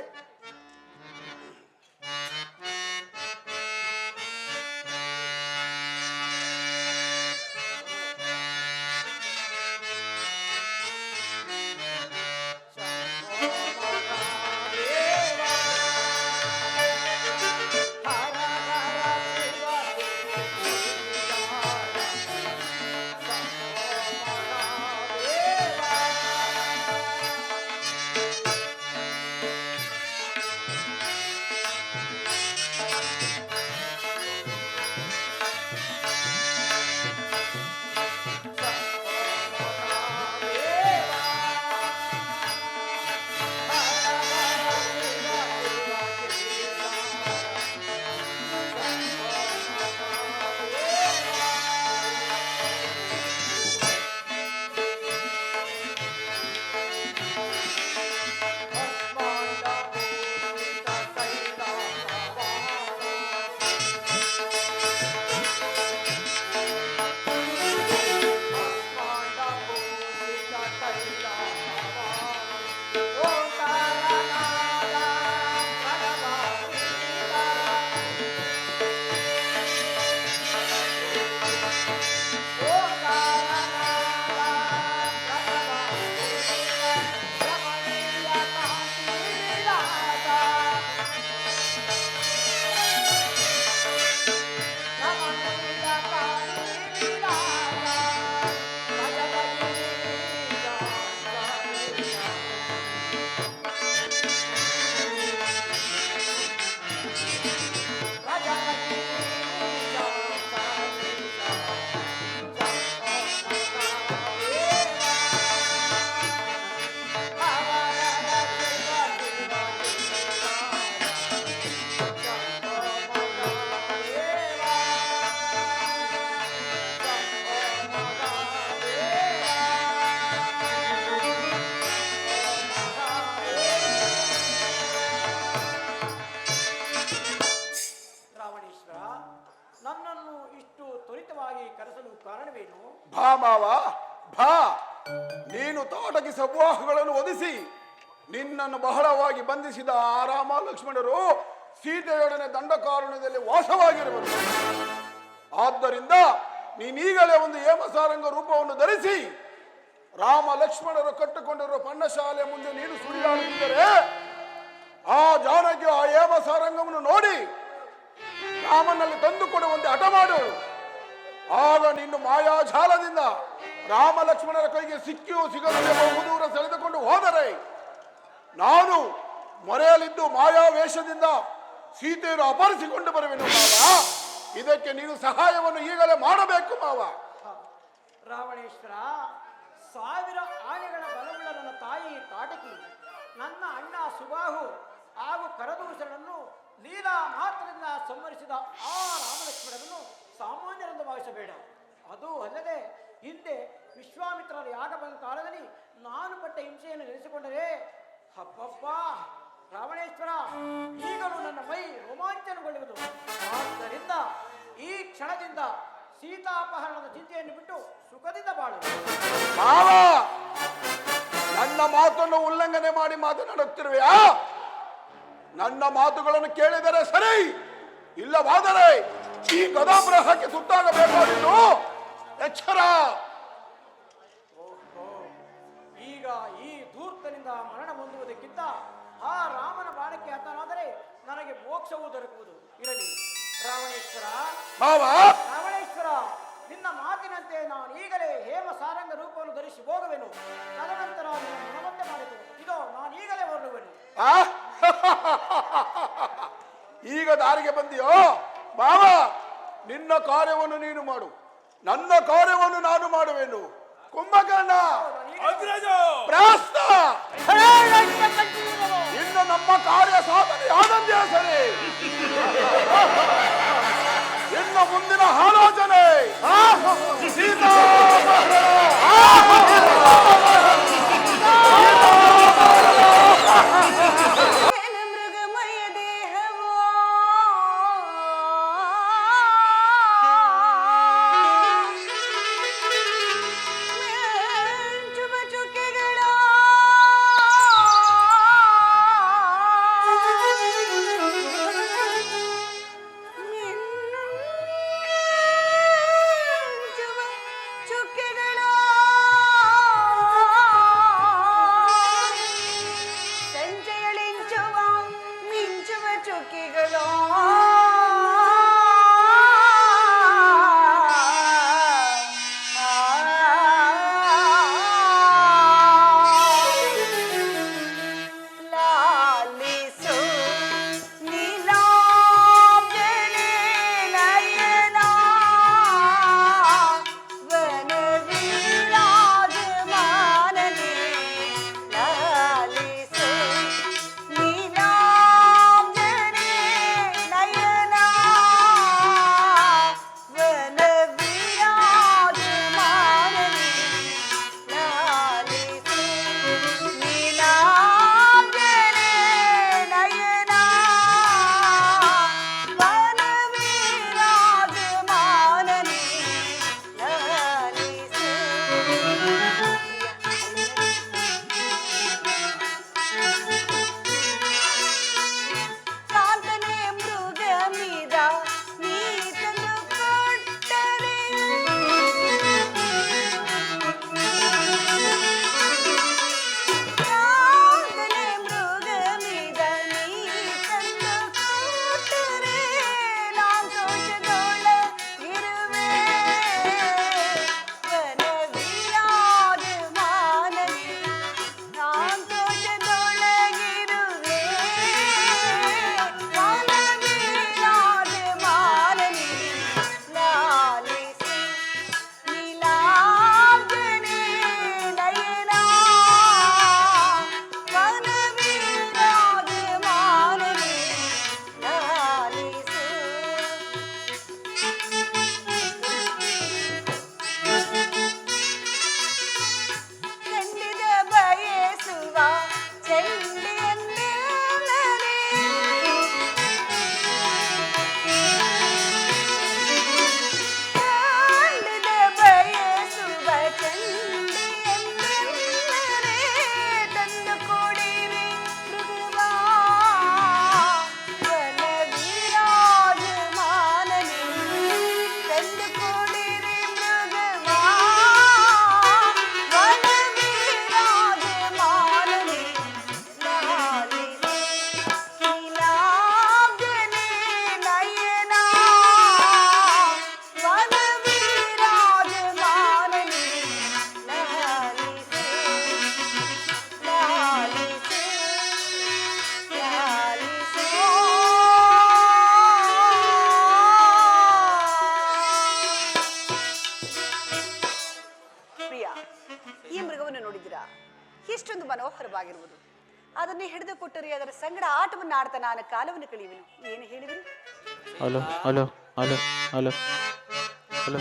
ಭಾ ಮಾವ ಭಾ, ನೀನು ತಾಟಕಿ ಸಂವಾಹಗಳನ್ನು ಒದಿಸಿ ನಿನ್ನನ್ನು ಬಹಳವಾಗಿ ಬಂಧಿಸಿದ ಆ ರಾಮ ಲಕ್ಷ್ಮಣರು ಸೀತೆಯೊಡನೆ ದಂಡಕಾರಣ್ಯದಲ್ಲಿ ವಾಸವಾಗಿರುವರು. ಆದ್ದರಿಂದ ನೀನೀಗಲೇ ಒಂದು ಹೇಮಸಾರಂಗ ರೂಪವನ್ನು ಧರಿಸಿ ರಾಮ ಲಕ್ಷ್ಮಣರು ಕಟ್ಟಿಕೊಂಡಿರುವ ಪನ್ನಶಾಲೆ ಮುಂದೆ ನೀನು ಸುಳಿದಾಡುತ್ತಿದ್ದರೆ ಆ ಜಾನಕಿ ಆ ಹೇಮಸಾರಂಗವನ್ನು ನೋಡಿ ರಾಮನಲ್ಲಿ ತಂದುಕೊಡುವಂತೆ ಹಠ ಮಾಡೋಳು. ಆಗ ನಿನ್ನ ಮಾಯಾಜಾಲದಿಂದ ರಾಮ ಲಕ್ಷ್ಮಣರ ಕೈಗೆ ಸಿಕ್ಕಿಯೂ ಸಿಗದೆ ಬಹುದೂರ ಸೆಳೆದುಕೊಂಡು ಹೋದರೆ ನಾನು ಮೊರೆಯಲಿದ್ದು ಮಾಯಾವೇಷದಿಂದ ಸೀತೆಯನ್ನು ಅಪಹರಿಸಿಕೊಂಡು ಬರುವೆನು ಮಾವ. ಇದಕ್ಕೆ ನೀನು ಸಹಾಯವನ್ನು ಈಗಲೇ ಮಾಡಬೇಕು ಮಾವ. ರಾವಣೇಶ್ವರ, 1000 ಆನೆಗಳ ಬಲವುಳ್ಳ ನನ್ನ ತಾಯಿ ತಾಟಕಿ, ನನ್ನ ಅಣ್ಣ ಸುಬಾಹು ಹಾಗೂ ಕರದೂಷಣನ್ನು ಲೀಲಾ ಮಾತ್ರದಿಂದ ಸಂಹರಿಸಿದ ಆ ರಾಮಲಕ್ಷ್ಮಣರನ್ನು ಸಾಮಾನ್ಯರೆಂದು ಭಾವಿಸಬೇಡ. ಅದು ಅಲ್ಲದೆ ಹಿಂದೆ ವಿಶ್ವಾಮಿತ್ರರು ಯಾಗ ಬಂದ ಕಾಲದಲ್ಲಿ ನಾನು ಪಟ್ಟ ಹಿಂಸೆಯನ್ನು ನೆನೆಸಿಕೊಂಡರೆ ಹಬ್ಬಬ್ಬ ರಾವಣೇಶ್ವರ, ಈಗಲೂ ನನ್ನ ಮೈ ರೋಮಾಂಚನಗೊಳ್ಳುವುದು. ಆದ್ದರಿಂದ ಈ ಕ್ಷಣದಿಂದ ಸೀತಾಪಹರಣದ ಚಿಂತೆಯನ್ನು ಬಿಟ್ಟು ಸುಖದಿಂದ ಬಾಳು. ಮಾವ, ನನ್ನ ಮಾತನ್ನು ಉಲ್ಲಂಘನೆ ಮಾಡಿ ಮಾತನಾಡುತ್ತಿರುವೆಯಾ? ನನ್ನ ಮಾತುಗಳನ್ನು ಕೇಳಿದರೆ ಸರಿ, ಇಲ್ಲವಾದರೆ ಈ ಗದಾಬ್ರಹಕ್ಕೆ ಸುತ್ತಾಗಬೇಕಾಗಿತ್ತು. ಎಚ್ಚರ! ಈಗ ಈ ಧೂರ್ತನಿಂದ ಮರಣ ಹೊಂದುವುದಕ್ಕಿಂತ ಆ ರಾಮನ ಬಾಣಕ್ಕೆ ಹತನಾದರೆ ನನಗೆ ಮೋಕ್ಷವೂ ದೊರಕುವುದು. ಇರಲಿ ರಾವಣೇಶ್ವರ. ಮಾವ, ರಾವಣೇಶ್ವರ, ನಿನ್ನ ಮಾತಿನಂತೆ ಆಜ್ಞಾಪಿಸಿದಂತೆ ನಾನು ಈಗಲೇ ಹೇಮ ಸಾರಂಗ ರೂಪವನ್ನು ಧರಿಸಿ ಹೋಗುವೆನು. ತದನಂತರ ನಿನ್ನ ಮನವಂತೆ ಮಾಡಿತು. ಇದೋ ನಾನು ಈಗಲೇ ಹೊರಡುವೆನು. ಆ? ಈಗ ದಾರಿಗೆ ಬಂದಿಯೋ ಬಾವ, ನಿನ್ನ ಕಾರ್ಯವನ್ನು ನೀನು ಮಾಡು, ನನ್ನ ಕಾರ್ಯವನ್ನು ನಾನು ಮಾಡುವೆನು. ಕುಂಭಕರ್ಣ, ಅಗ್ರಜ ಪ್ರಾಸ್ತ, ಇನ್ನು ನಮ್ಮ ಕಾರ್ಯ ಸಾಧನೆ ಆದಂದೇ ಸರಿ. ಇನ್ನು ಮುಂದಿನ ಆಲೋಚನೆ ಸೀತಾ ಮೃಗಮಯ ದೇಹವೋ ಚುಬ ಚುಕ್ಕೆಗಳ ಚುಬ ಚುಕ್ಕೆಗಳ ಸಂಜೆಯಳಿಂಚುವ ಮಿಂಚುವ ಚುಕ್ಕಿಗಳು ಲಾಲಿಸು ನೀಲಾಂಜನೆ ನಯನ ವನವಿರಾಜಮಾನನೆ ಲಾಲಿಸು ನೀಲಾಂಜನೆ ನಯನ ವನವಿರಾಜಮಾನನೆ ಲಾಲಿಸು ನೀಲಾಂಜನೆ ನಯನ ವನವಿರಾಜಮಾನನೆ ಲಾಲಿಸು. ಕಾಂತನೆ ಮೃಗಮಿದ ನೀ ತಂದು ಕೊಟ್ಟರೆ ಕಾಂತನೆ ಮೃಗಮಿದ ನೀ ತಂದು ಕೊಟ್ಟರೆ ನಾಂತೋಷದೊಳಗಿರುವೆ ವನವಿರಾಜಮಾನನೆ ನಾಂತೋಷದೊಳಗಿರುವೆ ವನವಿರಾಜಮಾನನೆ ಲಾಲಿಸು ನೀಲಾಂಜನೆ ನಯನ ವನವಿರಾಜಮಾನನೆ ಲಾಲಿಸು. ಖಂಡಿತ ಬಯಸುವ ಚಂಡಿಯನ್ನೆಲ್ಲರೇ ಖಂಡಿತ ಬಯಸುವ ಚಂಡಿಯನ್ನೆಲ್ಲರೇ ತಂದು ಕೊಡಿರಿ ಮೃಗವಾ ವನವಿರಾಜಮಾನನೆ ತಂದು ಕೊಡಿರಿ ಮೃಗವಾ ವನವಿರಾಜಮಾನನೆ ಲಾಲಿಸು ನೀಲಾಂಜನೆ ನಯನ ವನವಿರಾಜಮಾನನೆ ಲಾಲಿಸು ಲಾಲಿಸು ಪ್ರಿಯ, ಈ ಮೃಗವನ್ನು ನೋಡಿದಿರಾ? ಎಷ್ಟೊಂದು ಮನೋಹರವಾಗಿರುವುದು. ಅದನ್ನು ಹಿಡಿದು ಕೊಟ್ಟರೆ ಅದರ ಸಂಗಡ ಆಟವನ್ನು ಆಡ್ತಾ ನಾನು ಕಾಲವನ್ನು ಕಳೆಯುವೆನು. ಏನು ಹೇಳಿದರು? Hello hello hello hello hello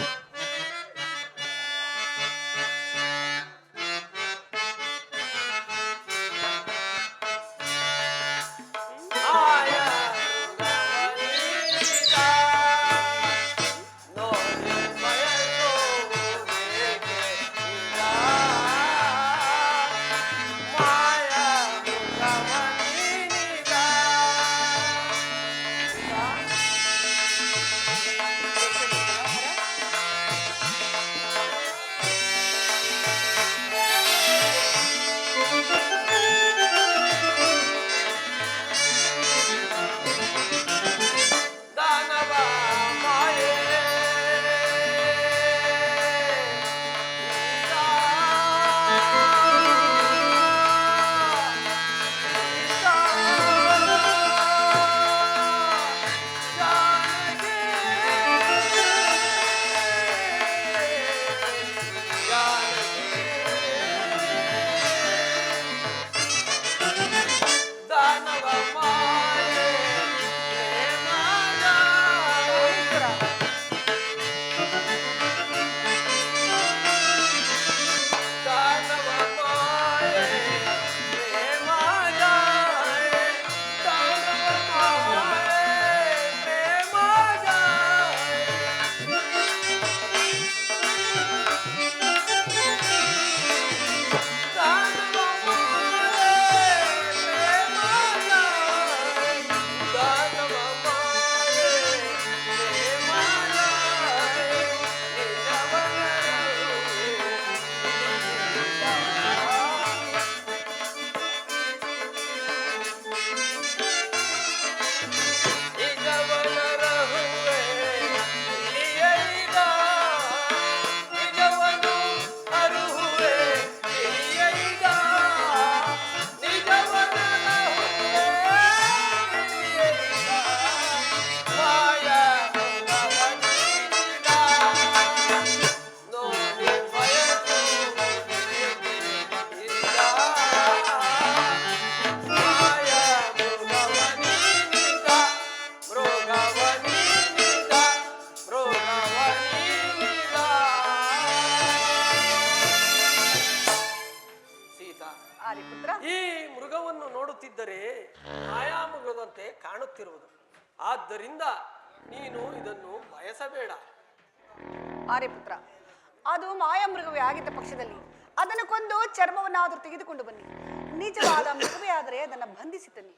ನೋಡುತ್ತಿದ್ದರೆ ಮಾಯಾಮೃಗದಂತೆ ಕಾಣುತ್ತಿರುವುದು. ಆದ್ದರಿಂದ ನೀನು ಇದನ್ನು ಬಯಸಬೇಡ. ಆರ್ಯಪುತ್ರ, ಅದು ಮಾಯಾಮೃಗವೇ ಆಗಿದ್ದ ಪಕ್ಷದಲ್ಲಿ ಅದನ್ನು ಕೊಂದು ಚರ್ಮವನ್ನಾದರೂ ತೆಗೆದುಕೊಂಡು ಬನ್ನಿ. ನಿಜವಾದ ಮೃಗವೇ ಆದರೆ ಅದನ್ನು ಬಂಧಿಸಿ ತನ್ನಿ.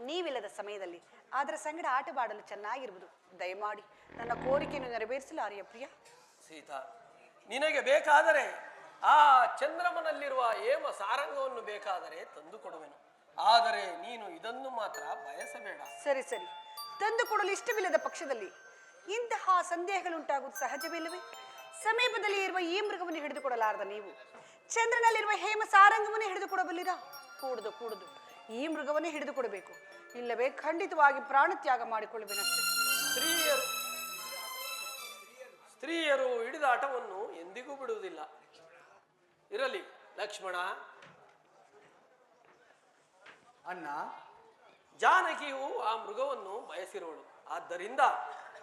ನೀವಿಲ್ಲದ ಸಮಯದಲ್ಲಿ ಅದರ ಸಂಗಡ ಆಟವಾಡಲು ಚೆನ್ನಾಗಿರುವುದು. ದಯಮಾಡಿ ನನ್ನ ಕೋರಿಕೆಯನ್ನು ನೆರವೇರಿಸಲು ಆರ್ಯಪ್ರಿಯ. ಸೀತಾ, ನಿನಗೆ ಬೇಕಾದರೆ ಆ ಚಂದ್ರಮನಲ್ಲಿರುವ ಹೇಮ ಸಾರಂಗವನ್ನು ಬೇಕಾದರೆ ತಂದು ಕೊಡುವೆನು. ಆದರೆ ನೀನು ಇದನ್ನು ಮಾತ್ರ ಬಯಸಬೇಡ. ಸರಿ ಸರಿ, ತಂದು ಕೊಡಲು ಇಷ್ಟವಿಲ್ಲದ ಪಕ್ಷದಲ್ಲಿ ಇಂತಹ ಸಂದೇಹಗಳುಂಟಾಗುವುದು ಸಹಜವಿಲ್ಲವೇ? ಸಮೀಪದಲ್ಲಿ ಇರುವ ಈ ಮೃಗವನ್ನು ಹಿಡಿದುಕೊಡಲಾರದ ನೀವು ಚಂದ್ರನಲ್ಲಿರುವ ಹೇಮ ಸಾರಂಗವನ್ನು ಹಿಡಿದುಕೊಡಬಲ್ಲಿರಾ? ಕೂಡುದು ಕೂಡುದು, ಈ ಮೃಗವನ್ನೇ ಹಿಡಿದುಕೊಡಬೇಕು. ಇಲ್ಲವೇ ಖಂಡಿತವಾಗಿ ಪ್ರಾಣತ್ಯಾಗ ಮಾಡಿಕೊಳ್ಳಬೇಕಷ್ಟೇ. ಸ್ತ್ರೀಯರು ಹಿಡಿದ ಆಟವನ್ನು ಎಂದಿಗೂ ಬಿಡುವುದಿಲ್ಲ. ಇರಲಿ ಲಕ್ಷ್ಮಣ. ಅಣ್ಣ, ಜಾನಕಿಯು ಆ ಮೃಗವನ್ನು ಬಯಸಿರುವಳು. ಆದ್ದರಿಂದ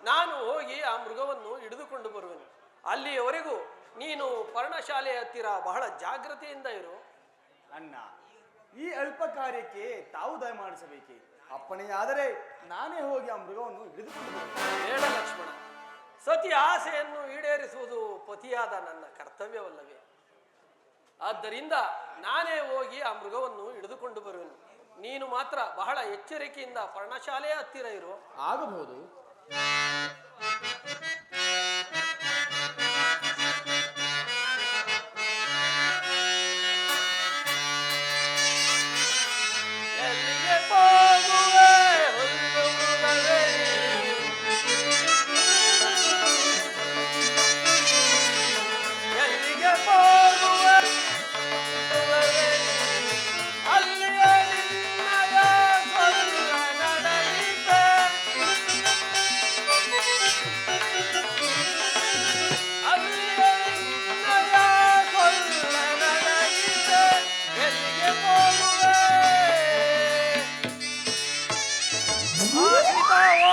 ನಾನು ಹೋಗಿ ಆ ಮೃಗವನ್ನು ಹಿಡಿದುಕೊಂಡು ಬರುವೆನು. ಅಲ್ಲಿಯವರೆಗೂ ನೀನು ಪರ್ಣಶಾಲೆಯ ಹತ್ತಿರ ಬಹಳ ಜಾಗೃತಿಯಿಂದ ಇರು. ಅಣ್ಣ, ಈ ಅಲ್ಪ ಕಾರ್ಯಕ್ಕೆ ತಾವು ದಯಮಾಡಿಸಬೇಕೆ? ಅಪ್ಪಣೆಯಾದರೆ ನಾನೇ ಹೋಗಿ ಆ ಮೃಗವನ್ನು ಹಿಡಿದುಕೊಂಡು ಬರುತ್ತೇನೆ. ಬೇಡ ಲಕ್ಷ್ಮಣ, ಸತಿ ಆಸೆಯನ್ನು ಈಡೇರಿಸುವುದು ಪತಿಯಾದ ನನ್ನ ಕರ್ತವ್ಯವಲ್ಲವೇ? ಆದ್ದರಿಂದ ನಾನೇ ಹೋಗಿ ಆ ಮೃಗವನ್ನು ಹಿಡಿದುಕೊಂಡು ಬರುವೆನು. ನೀನು ಮಾತ್ರ ಬಹಳ ಎಚ್ಚರಿಕೆಯಿಂದ ಪರ್ಣಶಾಲೆಯ ಹತ್ತಿರ ಇರು. ಆಗಬಹುದು.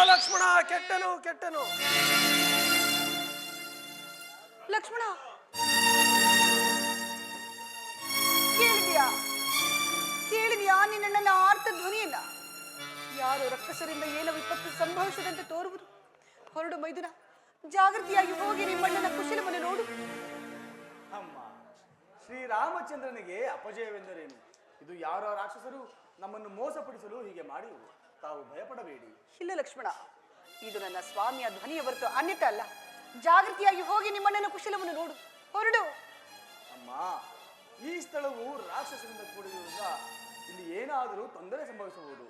ಲಕ್ಷ್ಮಣ, ಕೆಟ್ಟನು ಕೆಟ್ಟನು. ಲಕ್ಷ್ಮಣ, ಕೇಳಿದ್ಯಾ ಕೇಳಿದ್ಯಾ ನಿನ್ನ ಆರ್ತ ಧ್ವನಿಯನ್ನ? ಯಾರು ರಕ್ಕಸರಿಂದ ಏನೋ ವಿಪತ್ತು ಸಂಭವಿಸದಂತೆ ತೋರುವುದು. ಹೊರಡು ಮೈದುನ, ಜಾಗೃತಿಯಾಗಿ ಹೋಗಿ ನಿಮ್ಮಣ್ಣನ ಕುಶಲವನ್ನು ನೋಡು. ಅಮ್ಮ, ಶ್ರೀರಾಮಚಂದ್ರನಿಗೆ ಅಪಜಯವೆಂದರೇನು? ಇದು ಯಾರೋ ರಾಕ್ಷಸರು ನಮ್ಮನ್ನು ಮೋಸಪಡಿಸಲು ಹೀಗೆ ಮಾಡಿರುವುದು. ತಾವು ಭಯಪಡಬೇಡಿ. ಇಲ್ಲ ಲಕ್ಷ್ಮಣ, ಇದು ನನ್ನ ಸ್ವಾಮಿಯ ಧ್ವನಿಯ ಹೊರತು ಅನ್ಯತ ಅಲ್ಲ. ಜಾಗೃತಿಯಾಗಿ ಹೋಗಿ ನಿಮ್ಮಣ್ಣನ ಕುಶಲವನ್ನು ನೋಡು. ಹೊರಡು. ಅಮ್ಮ, ಈ ಸ್ಥಳವು ರಾಕ್ಷಸರಿಂದ ಕೂಡಿರುವುದರಿಂದ ಇಲ್ಲಿ ಏನಾದರೂ ತೊಂದರೆ ಸಂಭವಿಸಬಹುದು.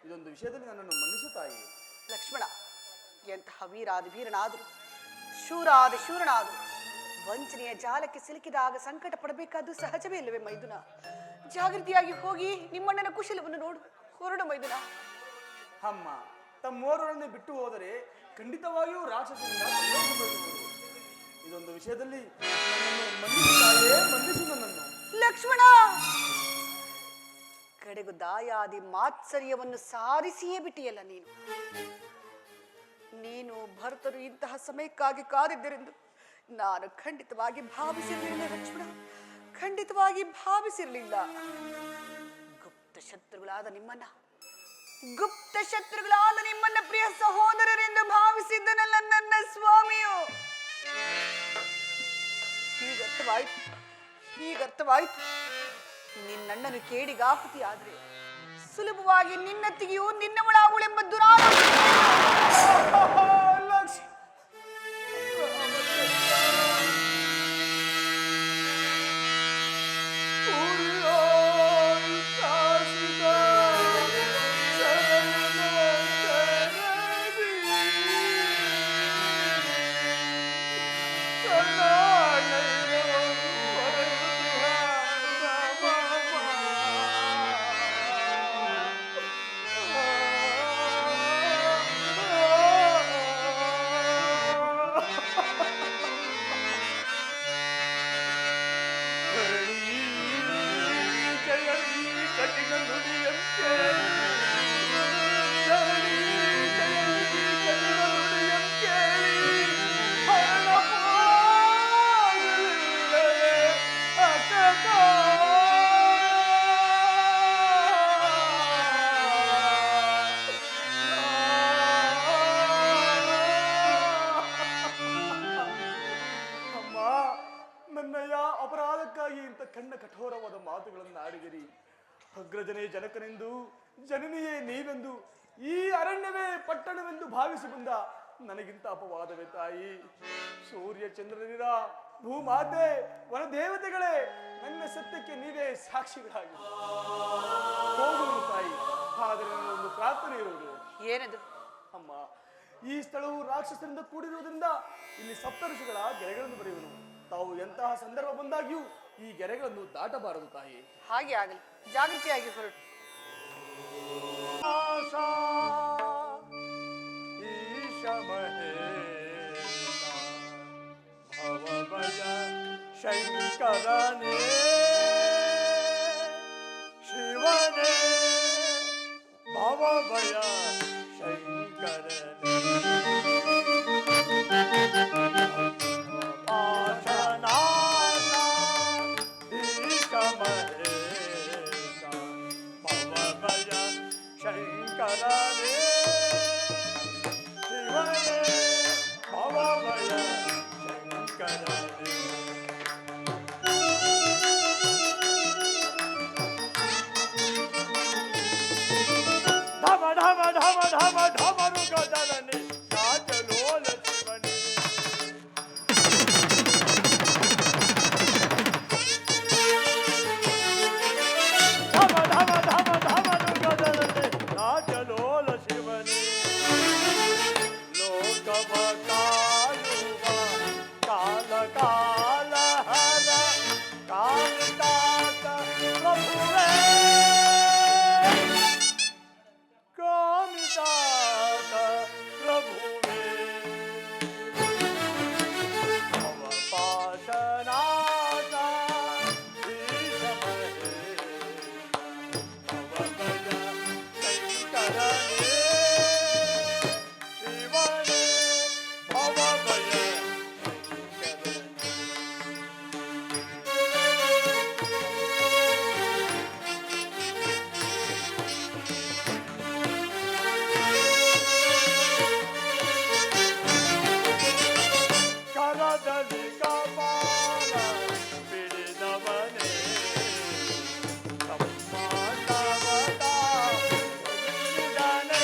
ಇದೊಂದು ವಿಷಯದಲ್ಲಿ ನನ್ನನ್ನು ಮನ್ನಿಸು ತಾಯಿ. ಲಕ್ಷ್ಮಣ, ಎಂತಹ ವೀರಾದ ವೀರನಾದರೂ ಶೂರಾದ ಶೂರನಾದರೂ ವಂಚನೆಯ ಜಾಲಕ್ಕೆ ಸಿಲುಕಿದಾಗ ಸಂಕಟ ಪಡಬೇಕಾದ್ದು ಸಹಜವೇ ಇಲ್ಲವೇ ಮೈದುನ? ಜಾಗೃತಿಯಾಗಿ ಹೋಗಿ ನಿಮ್ಮಣ್ಣನ ಕುಶಲವನ್ನು ನೋಡು. ಹೊರಡು ಮೈದುನ. ಅಮ್ಮ, ತಮ್ಮೋರನ್ನು ಬಿಟ್ಟು ಹೋದರೆ ಖಂಡಿತವಾಗಿಯೂ ರಾಕ್ಷಸರಿಂದ ತೊಂದರೆ ಸಂಭವಿಸಬಹುದು. ಇದೊಂದು ವಿಷಯದಲ್ಲಿ ನನ್ನನ್ನು ಮನ್ನಿಸು ತಾಯೇ, ಮನ್ನಿಸು ನನ್ನನ್ನು. ಲಕ್ಷ್ಮಣ, ಕಡೆಗೂ ದಾಯಾದಿ ಮಾತ್ಸರ್ಯವನ್ನು ಸಾಧಿಸಿಯೇ ಬಿಟ್ಟಿಯಲ್ಲ ನೀನು. ನೀನು ಭರತರು ಇಂತಹ ಸಮಯಕ್ಕಾಗಿ ಕಾದಿದ್ದರೆಂದು ನಾನು ಖಂಡಿತವಾಗಿ ಭಾವಿಸಿರಲಿಲ್ಲ ಲಕ್ಷ್ಮಣ, ಖಂಡಿತವಾಗಿ ಭಾವಿಸಿರಲಿಲ್ಲ. ಗುಪ್ತ ಶತ್ರುಗಳಾದ ನಿಮ್ಮನ್ನ ಪ್ರಿಯ ಸಹೋದರರೆಂದು ಭಾವಿಸಿದ್ದನಲ್ಲ ನನ್ನ ಸ್ವಾಮಿಯು. ಹೀಗರ್ಥವಾಯ್ತು. ನಿನ್ನಣ್ಣನು ಕೇಡಿಗಾಹುತಿ ಆದ್ರೆ ಸುಲಭವಾಗಿ ನಿನ್ನತ್ತಿಗೆಯೂ ನಿನ್ನವಳಾಗುಳೆಂಬ ನನ್ನಯ್ಯ ಅಪರಾಧಕ್ಕಾಗಿ ಇಂಥ ಕಣ್ಣ ಕಠೋರವಾದ ಮಾತುಗಳನ್ನು ಆಡಿದಿರಿ. ಅಗ್ರಜನೇ ಜನಕನೆಂದು, ಜನನಿಯೇ ನೀವೆಂದು, ಈ ಅರಣ್ಯವೇ ಪಟ್ಟಣವೆಂದು ಭಾವಿಸಿ ಬಂದ ನನಗಿಂತ ಅಪವಾದವೇ ತಾಯಿ. ಸೂರ್ಯ ಚಂದ್ರನಿರ, ಭೂಮಾತೆ, ವನದೇವತೆಗಳೇ, ನನ್ನ ಸತ್ಯಕ್ಕೆ ನೀವೇ ಸಾಕ್ಷಿಗಳಾಗಿ ಹೋಗುವುದು ತಾಯಿ. ಆದರೆ ನನ್ನೊಂದು ಪ್ರಾರ್ಥನೆ ಇರುವುದು. ಏನದು? ಅಮ್ಮ, ಈ ಸ್ಥಳವು ರಾಕ್ಷಸರಿಂದ ಕೂಡಿರುವುದರಿಂದ ಇಲ್ಲಿ ಸಪ್ತಋಷಿಗಳ ಗೆರೆಗಳನ್ನು ಬರೆಯುವನು. ತಾವು ಎಂತಹ ಸಂದರ್ಭ ಬಂದಾಗ್ಯೂ ಈ ಗೆರೆಗಳನ್ನು ದಾಟಬಾರದು ತಾಯಿ. ಹಾಗೆ ಆಗಲಿ, ಜಾಗೃತಿಯಾಗಿ ಹೊರಟು. ಶಂಕರನೇ ಶಿವನೇ ಭವಭಯ ಶಂಕರನೇ ಪಾಶನಾಥ ಈಶ ಮಹೇಶ ಭವಭಯ ಶಂಕರನೇ ಶಿವನೇ ಭವಭಯ ಶಂಕರನೇ ಢಮ ಢಮ ಢಮ ಢಮರು ಗದರನೆ ರಾಜಲೋಲ ಶಿವನೇ ಢಮ ಢಮ ಢಮ ಢಮರು ಗದರನೆ ರಾಜಲೋಲ ಶಿವನೇ ಲೋಕವ ಕಾಯುವ ಕಾಲ ಕಾಲ ಹರ ಕಾಲಿದಾತ ಪ್ರಭುವೇ ಕಾಮಿದಾತ ಪ್ರಭುವೇ ಭವ ಪಾಶನಾಥ ಈಶ ಮಹೇಶ ಭವಭಯ ಶಂಕರನೇ ಶಿವನೇ ಭವಭಯ ಕರದಲ್ಲಿ ಕಪಾಲ ಬಿಡಿದವನೇ ಬ್ರಹ್ಮಾಂಡವದ ಬಿಡಿದನೇ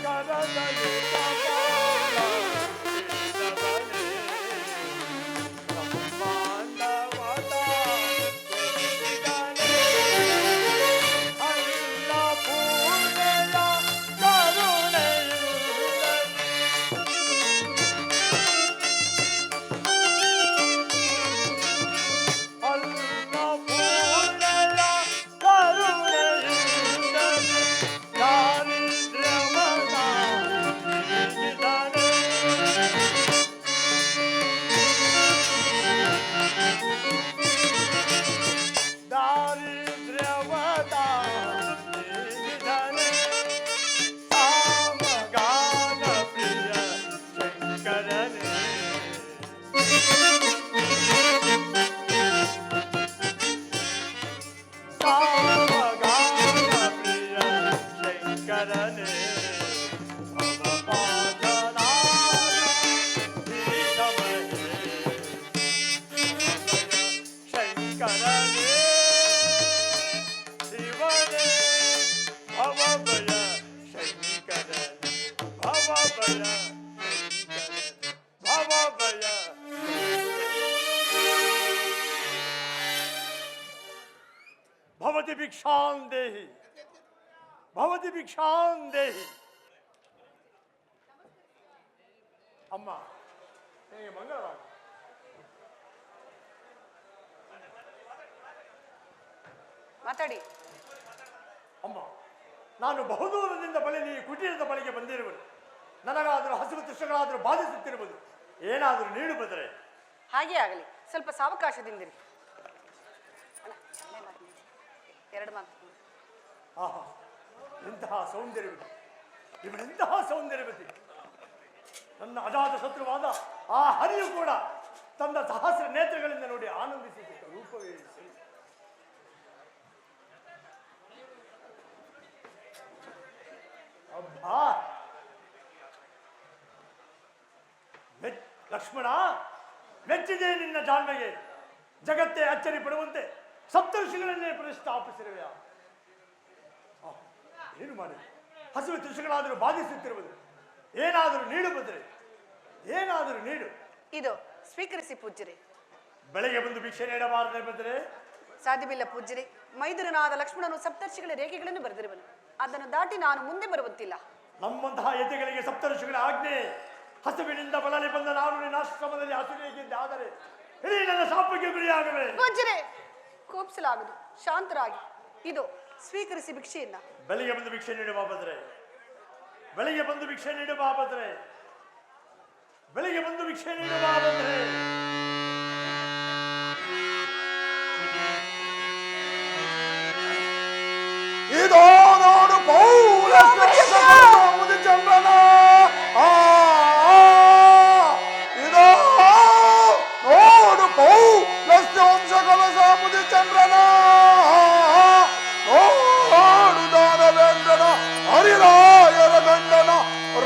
ಕರದಲ್ಲಿ ಕಪಾಲ ಬಿಡಿದವನೇ ಬ್ರಹ್ಮಾಂಡವದ ಬಿಡಿದನೇ ಅಲ್ಲ ಪೂರ್ಣೆಯ ಕರುಣೆಯುಳ್ಳನೆ ಅಲ್ಲ ಪೂರ್ಣೆಯ ಕರುಣೆಯುಳ್ಳನೆ ದಾರಿದ್ರ್ಯವದ ಬಿಡಿದನೇ ದಾರಿದ್ರ್ಯವದ ಬಿಡಿದನೇ ಸಾಮಗಾನ ಪ್ರಿಯ ಶಂಕರನೇ ಸಾಮಗಾನ ಪ್ರಿಯ ಶಂಕರನೇ ಭವಪಾಶನಾಥ ಈಶ ಮಹೇಶ ಶಂಕರನೇ ಶಿವನೇ ಭವಭಯ ಶಂಕರನೇ ಭವಭಯ ಶಂಕರನೇ ಭವಭಯ ಭವತಿ ಭಿಕ್ಷಾಂ ದೇಹಿ ಭವತಿ ಭಿಕ್ಷಾಂ ದೇಹಿ. ಅಮ್ಮ ಹೇಗೆ ಮಂಗಳವಾರ ಮಾತಾಡಿ. ಅಮ್ಮ, ನಾನು ಬಹುದೂರದಿಂದ ಬಳಿ ಕುಟೀರದ ಬಳಿಗೆ ಬಂದಿರುವುದು. ನನಗಾದರೂ ಹಸಿರು ತೃಷ್ಣಗಳಾದರೂ ಬಾಧಿಸುತ್ತಿರುವುದು. ಏನಾದರೂ ನೀಡು ಬಂದರೆ. ಹಾಗೆ ಆಗಲಿ, ಸ್ವಲ್ಪ ಸಾವಕಾಶದಿಂದಿರಿ. ಅಣ್ಣ, ಅಲ್ಲೇ ಮಾತು ನಿಲ್ಲಿ. ಎರಡು ಮಾತು. ಆಹಾ, ಇಂತಹ ಸೌಂದರ್ಯವತಿ, ಇವಳೆಂತಹ ಸೌಂದರ್ಯವತಿ. ನನ್ನ ಅಜಾತ ಶತ್ರುವಾದ ಆ ಹರಿಯು ಕೂಡ ತನ್ನ ಸಹಸ್ರ ನೇತ್ರಗಳಿಂದ ನೋಡಿ ಆನಂದಿಸಿದ ರೂಪವೇ ಸರಿ. ಲಕ್ಷ್ಮಣ, ಮೆಚ್ಚಿದೆ ನಿನ್ನ ಜಾಣ್ಮೆಗೆ. ಜಗತ್ತೇ ಅಚ್ಚರಿ ಪಡುವಂತೆ ಸಪ್ತಋಷಿಗಳನ್ನೇ ಪ್ರತಿಷ್ಠಾಪಿಸಿರುವೆಯ. ಏನು ಮಾಡಿ ಹಸಿವು ಋಷಿಗಳಾದರೂ ಬಾಧಿಸುತ್ತಿರುವುದು. ಏನಾದರೂ ನೀಡು ಬದ್ರೆ, ಏನಾದರೂ ನೀಡು. ಇದು ಸ್ವೀಕರಿಸಿ ಪೂಜ್ಯರೇ. ಬೆಳಗ್ಗೆ ಬಂದು ಭಿಕ್ಷೆ ನೀಡಬಾರದೆ ಬಂದರೆ? ಸಾಧ್ಯವಿಲ್ಲ ಪೂಜ್ಯರೇ. ಮೈದುರನಾದ ಲಕ್ಷ್ಮಣನು ಸಪ್ತರ್ಷಿಗಳ ರೇಖೆಗಳನ್ನು ಬರೆದಿರುವನು. ಅದನ್ನು ದಾಟಿ ನಾನು ಮುಂದೆ ಬರುವಂತಿಲ್ಲ. ನಮ್ಮಂತಹ ಯತಿಗಳಿಗೆ ಸಪ್ತಋಷಿಗಳ ಆಜ್ಞೆ. ಹಸುವಿನಿಂದ ಬಳಲಿ ಬಂದ ನಾನು ನಿನ್ನ ಆಶ್ರಮದಲ್ಲಿ ಹಸುವಿನಿದ್ದೆ. ಆದರೆ ಇಡೀ ನನ್ನ ಶಾಪಕ್ಕೆ ಗುರಿಯಾಗವೆ. ಪೂಜ್ಯರೇ, ಕೋಪಿಸಲಾಗದು, ಶಾಂತರಾಗಿ. ಇದು ಸ್ವೀಕರಿಸಿ ಭಿಕ್ಷೆಯನ್ನ. ಬೆಳಿಗ್ಗೆ ಬಂದು ಭಿಕ್ಷೆ ನೀಡುವ ಬದ್ರೆ, ಬೆಳಿಗ್ಗೆ ಬಂದು ಭಿಕ್ಷೆ ನೀಡುವ ಬದ್ರೆ, ಬೆಳಿಗ್ಗೆ ಬಂದು ಭಿಕ್ಷೆ ನೀಡುವ ಬದ್ರೆ. ಇದೋ ನೋಡು ಪೌಲ ಮುದಿ ಚಂದ್ರನ, ಇದೋ ನೋಡು ಪೌಲಸ್ಯ ವಂಶಕಲ ಮುದಿ ಚಂದ್ರನ, ನೋಡು ದಾನವೇಂದ್ರನ ಹರಿರಾಯರ ಗಂಡನ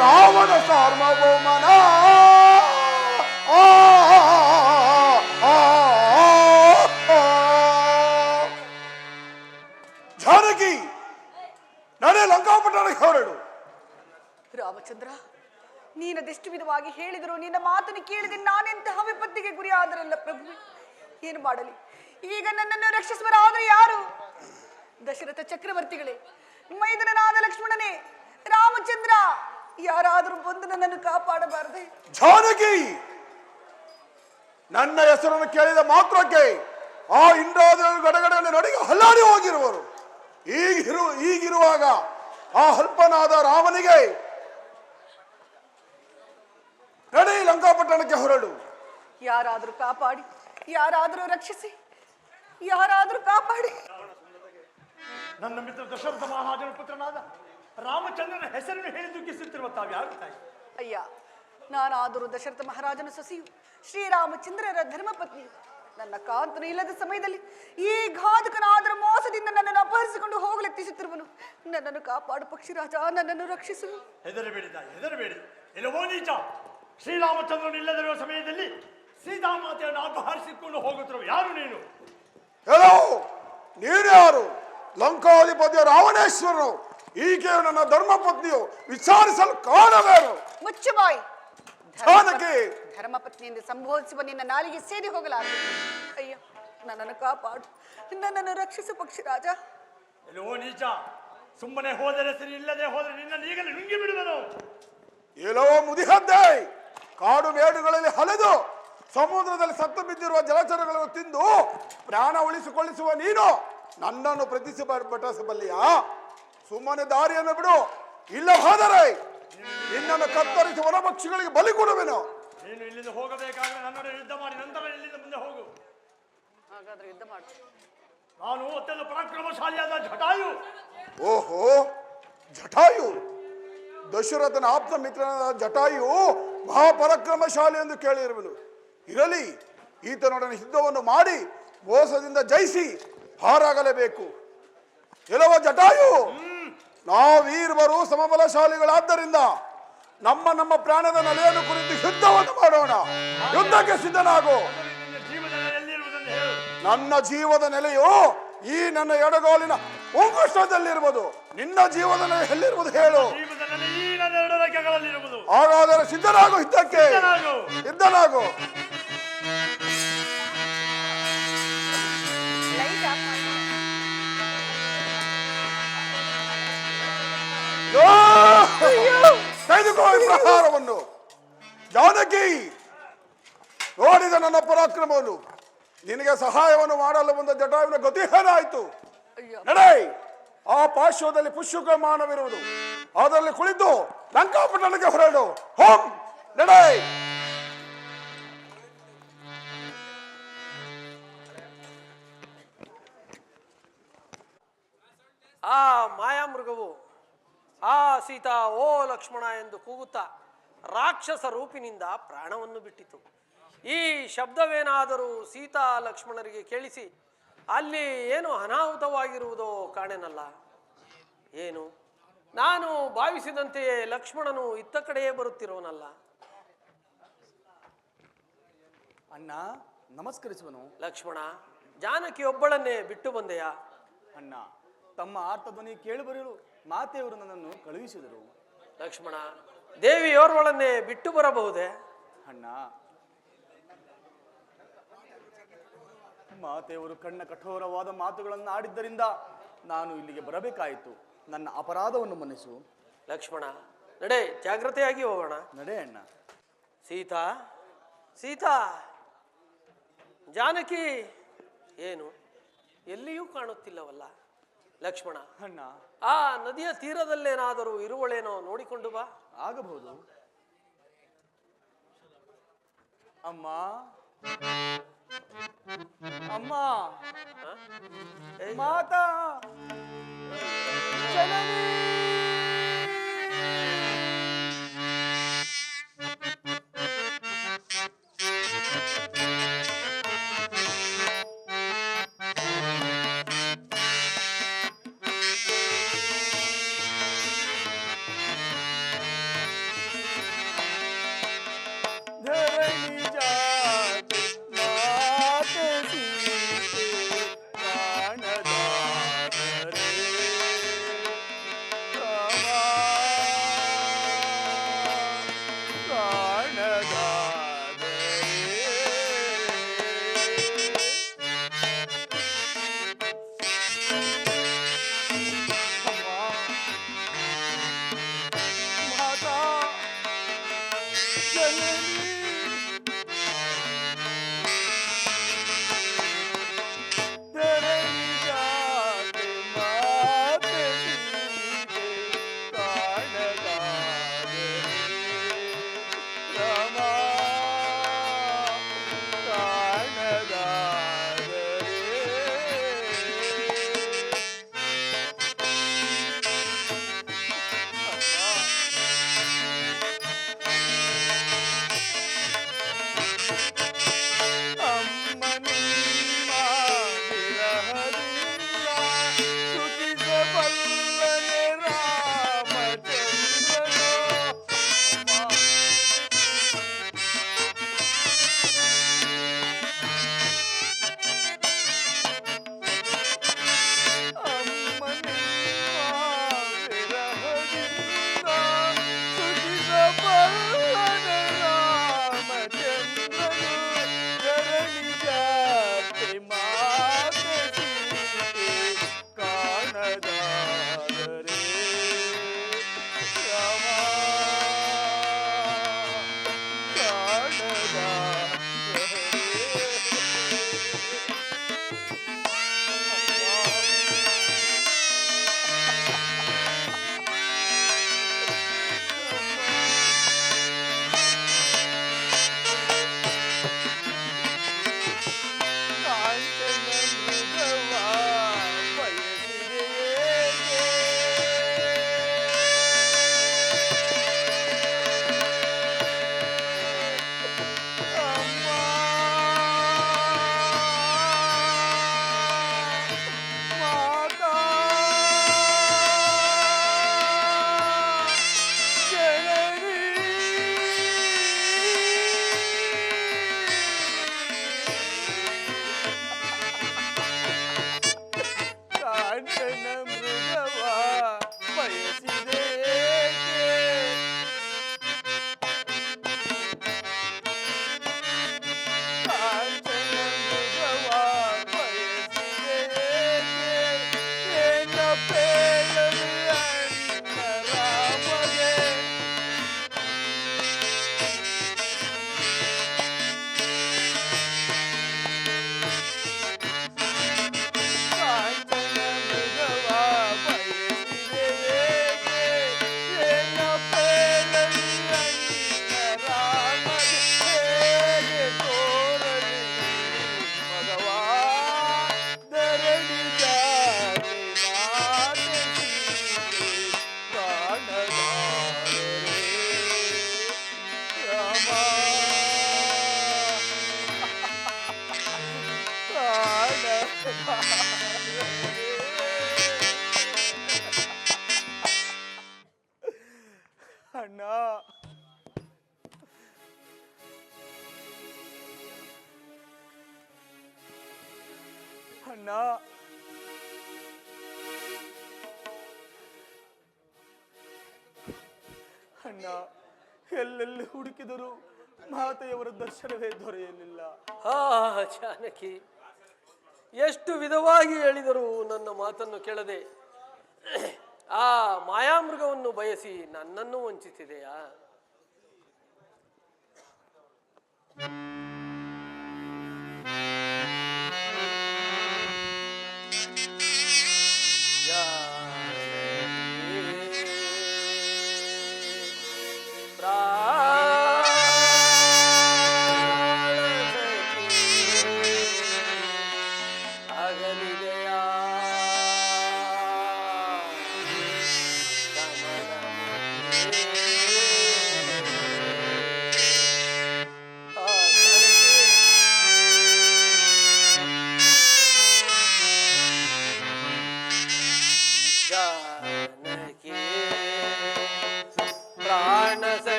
ರಾವಣ ಸಾರ್ವಭೌಮನ. ಜಾನಕಿ, ನಾನೇ ಲಂಕಾಪಟ್ಟಣಕ್ಕೆ ಹೊರಡು. ರಾಮಚಂದ್ರ, ನೀನದೆಷ್ಟು ವಿಧವಾಗಿ ಹೇಳಿದರು ನಿನ್ನ ಮಾತನ್ನು ಕೇಳಿದೆ ನಾನೆಂತಹ ವಿಪತ್ತಿಗೆ ಗುರಿ ಆದರಲ್ಲ ಪ್ರಭು. ಏನು ಮಾಡಲಿ ಈಗ? ನನ್ನನ್ನು ರಕ್ಷಿಸುವರಾದರೂ ಯಾರು? ದಶರಥ ಚಕ್ರವರ್ತಿಗಳೇ, ಮೈದನನಾದ ಲಕ್ಷ್ಮಣನೇ, ರಾಮಚಂದ್ರ, ಯಾರಾದರೂ ಬಂದು ನನ್ನನ್ನು ಕಾಪಾಡಬಾರದೆ? ಜಾನಕಿ, ನನ್ನ ಹೆಸರನ್ನು ಕೇಳಿದ ಮಾತ್ರಕ್ಕೆ ಆ ಇಂದ್ರಾದಿಗಳು ಗಡಗಡನೆ ನಡಿಗೆ ಹಲ್ಲಾಡಿ ಹೋಗಿರುವರು. ಈಗಿರುವಾಗ ಆ ಅಲ್ಪನಾದ ರಾಮನಿಗೆ ನಡಿ ಲಂಕಾಪಟ್ಟಣಕ್ಕೆ ಹೊರಡು. ಯಾರಾದರೂ ಕಾಪಾಡಿ, ಯಾರಾದರೂ ರಕ್ಷಿಸಿ, ಯಾರಾದರೂ ಕಾಪಾಡಿ. ನನ್ನ ಮಿತ್ರ ದಶರಥ ಮಹಾರಾಜನ ಪುತ್ರನಾದ ರಾಮಚಂದ್ರನ ಹೆಸರನ್ನು ಹೇಳಿ ದುಃಖಿಸುತ್ತಿರುವ ತಾವ್ಯಾರು ತಾಯಿ? ಅಯ್ಯ, ನಾನಾದರೂ ದಶರಥ ಮಹಾರಾಜನ ಸೊಸೆಯು, ಶ್ರೀರಾಮಚಂದ್ರರ ಧರ್ಮಪತ್ನಿಯು. ನನ್ನ ಕಾಂತನು ಇಲ್ಲದ ಸಮಯದಲ್ಲಿ ಈ ಘಾತಕನಾದರ ಮೋಸದಿಂದ ನನ್ನನ್ನು ಅಪಹರಿಸಿಕೊಂಡು ಹೋಗಲೆತ್ತಿಸುತ್ತಿರುವನು. ನನ್ನನ್ನು ಕಾಪಾಡು ಪಕ್ಷಿರಾಜ, ನನ್ನನ್ನು ರಕ್ಷಿಸು. ಹೆದರಬೇಡಿ ತಾಯಿ, ಹೆದರಬೇಡಿ. ಇಲ್ಲವೋ ನೀಚ, ಶ್ರೀರಾಮಚಂದ್ರನು ಇಲ್ಲದಿರುವ ಸಮಯದಲ್ಲಿ ಸೀತಾಮಾತೆಯನ್ನು ಅಪಹರಿಸಿಕೊಂಡು ಹೋಗುತ್ತಿರುವ ಯಾರು ನೀನು? ಹೇಳೋ, ನೀನ್ಯಾರು? ಲಂಕಾಧಿಪತಿಯ ರಾವಣೇಶ್ವರನು. ಈಕೆಯು ನನ್ನ ಧರ್ಮಪತ್ನಿಯು, ವಿಚಾರಿಸಲು ಕಾರಣವೇನು? ಮುಚ್ಚುಬಾಯಿ. ಜಾನಕಿ, ಧರ್ಮಪತ್ನಿಯಿಂದ ಸಂಬೋಧಿಸುವ ನಿನ್ನ ನಾಲಿಗೆ ಸೇರಿ ಹೋಗಲಾರದು. ಅಯ್ಯ, ನನ್ನನ್ನು ಕಾಪಾಡು, ನನ್ನನ್ನು ರಕ್ಷಿಸು ಪಕ್ಷಿರಾಜ. ಇಲ್ಲವೋ ನೀಚ, ಸುಮ್ಮನೆ ಹೋದರೆ ಸರಿ, ಇಲ್ಲದೆ ಹೋದರೆ ನಿನ್ನನ್ನು ಈಗಲೇ ನುಂಗಿ ಬಿಡುವನು. ಎಲ್ಲವೋ ಮುದಿಹದ್ದೆ, ಕಾಡು ಮೇಡುಗಳಲ್ಲಿ ಹಲೆದು ಸಮುದ್ರದಲ್ಲಿ ಸತ್ತು ಬಿದ್ದಿರುವ ಜಲಚರಗಳನ್ನು ತಿಂದು ಪ್ರಾಣ ಉಳಿಸಿಕೊಳ್ಳಿಸುವ ನೀನು ನನ್ನನ್ನು ಬಟ್ಟಿಸಬಲ್ಲಿಯಾ? ಸುಮ್ಮನೆ ದಾರಿಯನ್ನು ಬಿಡು, ಇಲ್ಲ ಹೋದರೆ ನಿನ್ನನ್ನು ಕತ್ತರಿಸಿ ವನಪಕ್ಷಿಗಳಿಗೆ ಬಲಿ ಕೊಡುವೆನು. ನೀನು ಇಲ್ಲಿಂದ ಹೋಗಬೇಕಾದ್ರೆ ನನ್ನೊಡನೆ ಯುದ್ಧ ಮಾಡಿ ನಂತರ ಇಲ್ಲಿಂದ ಮುಂದೆ ಹೋಗು. ಹಾಗಾದ್ರೆ ಯುದ್ಧ ಮಾಡು. ನಾನು ಅತ್ಯಂತ ಪರಾಕ್ರಮಶಾಲಿಯಾದ ಜಟಾಯು. ಓಹೋ, ಜಟಾಯು, ದಶರಥನ ಆಪ್ತ ಮಿತ್ರನಾದ ಜಟಾಯು ಮಹಾಪರಾಕ್ರಮಶಾಲಿ ಎಂದು ಕೇಳಿರುವನು. ಇರಲಿ, ಈತನೊಡನೆ ಯುದ್ಧವನ್ನು ಮಾಡಿ ಮೋಸದಿಂದ ಜಯಿಸಿ ಹಾರಾಗಲೇಬೇಕು. ಎಲ್ಲವ ಜಟಾಯು, ನಾವೀರ್ವರು ಸಮಬಲಶಾಲಿಗಳಾದ್ದರಿಂದ ನಮ್ಮ ಪ್ರಾಣದ ನೆಲೆಯನ್ನು ಕುರಿತು ಯುದ್ಧವನ್ನು ಮಾಡೋಣ. ಯುದ್ಧಕ್ಕೆ ಸಿದ್ಧನಾಗು. ನನ್ನ ಜೀವದ ನೆಲೆಯು ಈ ನನ್ನ ಎಡಗಾಲಿನ ಉಂಗುಷ್ಟದಲ್ಲಿರುವುದು. ನಿನ್ನ ಜೀವದ ನೆಲೆ ಎಲ್ಲಿರುವುದು ಹೇಳು? ಹಾಗಾದರೆ ಸಿದ್ಧನಾಗು, ಯುದ್ಧಕ್ಕೆ ಸಿದ್ಧನಾಗು. ತೆಗೆದುಕೋ ಈ ಪ್ರಹಾರವನ್ನು. ಜಾನಕಿ, ನೋಡಿದ ನನ್ನ ಪರಾಕ್ರಮವನ್ನು. ನಿನಗೆ ಸಹಾಯವನ್ನು ಮಾಡಲು ಬಂದ ಜಟಾಯುವಿನ ಗತಿ ಏನಾಯಿತು? ನಡೆ, ಆ ಪಾರ್ಶ್ವದಲ್ಲಿ ಪುಷ್ಪಕಮಾನವಿರುವುದು, ಅದರಲ್ಲಿ ಕುಳಿತು ಲಂಕಾಪಟ್ಟಣಕ್ಕೆ ಹೊರಡು. ಹೋಂ, ನಡೆ. ಆ ಮಾಯಾಮೃಗವು ಆ ಸೀತಾ ಓ ಲಕ್ಷ್ಮಣ ಎಂದು ಕೂಗುತ್ತಾ ರಾಕ್ಷಸ ರೂಪಿನಿಂದ ಪ್ರಾಣವನ್ನು ಬಿಟ್ಟಿತು. ಈ ಶಬ್ದವೇನಾದರೂ ಸೀತಾ ಲಕ್ಷ್ಮಣರಿಗೆ ಕೇಳಿಸಿ ಅಲ್ಲಿ ಏನು ಅನಾಹುತವಾಗಿರುವುದೋ ಕಾಣೆನಲ್ಲ. ಏನು, ನಾನು ಭಾವಿಸಿದಂತೆಯೇ ಲಕ್ಷ್ಮಣನು ಇತ್ತ ಕಡೆಯೇ ಬರುತ್ತಿರೋನಲ್ಲ. ಅಣ್ಣ ನಮಸ್ಕರಿಸುವನು. ಲಕ್ಷ್ಮಣ, ಜಾನಕಿಯೊಬ್ಬಳನ್ನೇ ಬಿಟ್ಟು ಬಂದೆಯಾ? ಅಣ್ಣ, ತಮ್ಮ ಆರ್ತಧ್ವನಿ ಕೇಳಿಬರಲು ಮಾತೆಯವರು ನನ್ನನ್ನು ಕಳುಹಿಸಿದರು. ಲಕ್ಷ್ಮಣ, ದೇವಿಯೋರ್ವಳನ್ನೇ ಬಿಟ್ಟು ಬರಬಹುದೇ? ಅಣ್ಣ, ಮಾತೆಯವರು ಕಣ್ಣ ಕಠೋರವಾದ ಮಾತುಗಳನ್ನು ಆಡಿದ್ದರಿಂದ ನಾನು ಇಲ್ಲಿಗೆ ಬರಬೇಕಾಯಿತು. ನನ್ನ ಅಪರಾಧವನ್ನು ಮನ್ನಿಸು. ಲಕ್ಷ್ಮಣ, ನಡೆ, ಜಾಗ್ರತೆಯಾಗಿ ಹೋಗೋಣ. ನಡೆ ಅಣ್ಣ. ಸೀತಾ, ಸೀತಾ, ಜಾನಕಿ ಏನು ಎಲ್ಲಿಯೂ ಕಾಣುತ್ತಿಲ್ಲವಲ್ಲ? ಲಕ್ಷ್ಮಣ, ಅಣ್ಣ, ಆ ನದಿಯ ತೀರದಲ್ಲೇನಾದರೂ ಇರುವಳೇನೋ ನೋಡಿಕೊಂಡು ಬಾ. ಆಗಬಹುದು. ಅಮ್ಮ, ಅಮ್ಮ, ಮಾತಾ, ಜನನಿ. ಧರಣಿ ಜಾತೆ ಮಾತೆ ಸೀತೆ ಕಾಣದಾದರೆ ರಾಮ ಕಾಣದಾದರೆ ಚಿನ್ನ. ಎಲ್ಲೆಲ್ಲಿ ಹುಡುಕಿದರೂ ಮಾತೆಯವರ ದರ್ಶನವೇ ದೊರೆಯಲಿಲ್ಲ. ಹಾ ಜಾನಕಿ, ಎಷ್ಟು ವಿಧವಾಗಿ ಹೇಳಿದರೂ ನನ್ನ ಮಾತನ್ನು ಕೇಳದೆ ಆ ಮಾಯಾಮೃಗವನ್ನು ಬಯಸಿ ನನ್ನನ್ನು ವಂಚಿಸಿದೆಯಾ?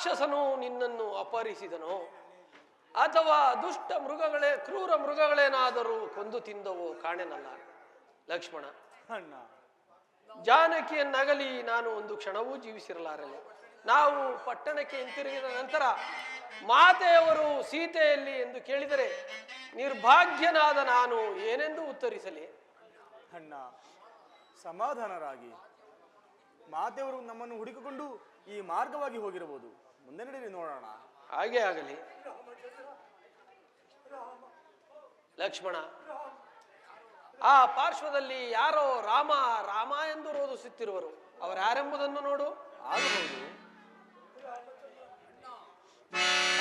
ರಾಕ್ಷಸನು ನಿನ್ನನ್ನು ಅಪಹರಿಸಿದನೋ ಅಥವಾ ದುಷ್ಟ ಮೃಗಗಳೇ ಕ್ರೂರ ಮೃಗಗಳೇನಾದರೂ ಕೊಂದು ತಿಂದವೋ ಕಾಣೆನಲ್ಲ ಲಕ್ಷ್ಮಣ. ಅಣ್ಣ, ಜಾನಕಿಯನ್ನಗಲಿ ನಾನು ಒಂದು ಕ್ಷಣವೂ ಜೀವಿಸಿರಲಾರಲ್ಲ. ನಾವು ಪಟ್ಟಣಕ್ಕೆ ಹಿಂತಿರುಗಿದ ನಂತರ ಮಾತೆಯವರು ಸೀತೆಯಲ್ಲಿ ಎಂದು ಕೇಳಿದರೆ ನಿರ್ಭಾಗ್ಯನಾದ ನಾನು ಏನೆಂದು ಉತ್ತರಿಸಲಿ? ಅಣ್ಣ, ಸಮಾಧಾನರಾಗಿ. ಮಾತೆಯವರು ನಮ್ಮನ್ನು ಹುಡುಕಿಕೊಂಡು ಈ ಮಾರ್ಗವಾಗಿ ಹೋಗಿರಬಹುದು. ಮುಂದೆ ನಡೀರಿ, ನೋಡೋಣ. ಹಾಗೆ ಆಗಲಿ ಲಕ್ಷ್ಮಣ. ಆ ಪಾರ್ಶ್ವದಲ್ಲಿ ಯಾರೋ ರಾಮ ರಾಮ ಎಂದು ರೋಧಿಸುತ್ತಿರುವರು. ಅವರ್ಯಾರೆಂಬುದನ್ನು ನೋಡು. ಆಗಬಹುದು.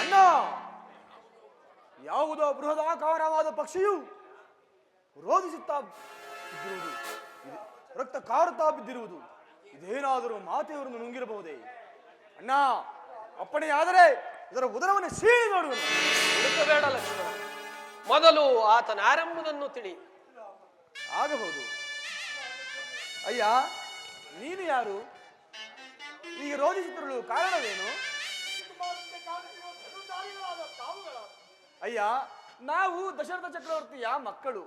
ಅಣ್ಣ, ಯಾವುದೋ ಬೃಹದಾಕಾರವಾದ ಪಕ್ಷಿಯು ರೋಧಿಸುತ್ತಾ ಬಿದ್ದಿರುವುದು, ರಕ್ತ ಕಾರುತ್ತಾ ಬಿದ್ದಿರುವುದು. ಇದೇನಾದರೂ ಮಾತೆಯವರನ್ನು ನುಂಗಿರಬಹುದೇ? ಅಣ್ಣ, ಅಪ್ಪಣೆಯಾದರೆ ಇದರ ಉದರವನ್ನು ಸೀಳಿ ನೋಡುವನು. ಹುಡುಕಬೇಡ ಲಕ್ಷ್ಮಣ, ಮೊದಲು ಆತನಾರೆಂಬುದನ್ನು ತಿಳಿ. ಆಗಬಹುದು. ಅಯ್ಯ, ನೀನು ಯಾರು? ಈಗ ರೋಧಿಸುತ್ತಿರಲು ಕಾರಣವೇನು? ಅಯ್ಯ, ನಾವು ದಶರಥ ಚಕ್ರವರ್ತಿಯ ಮಕ್ಕಳು.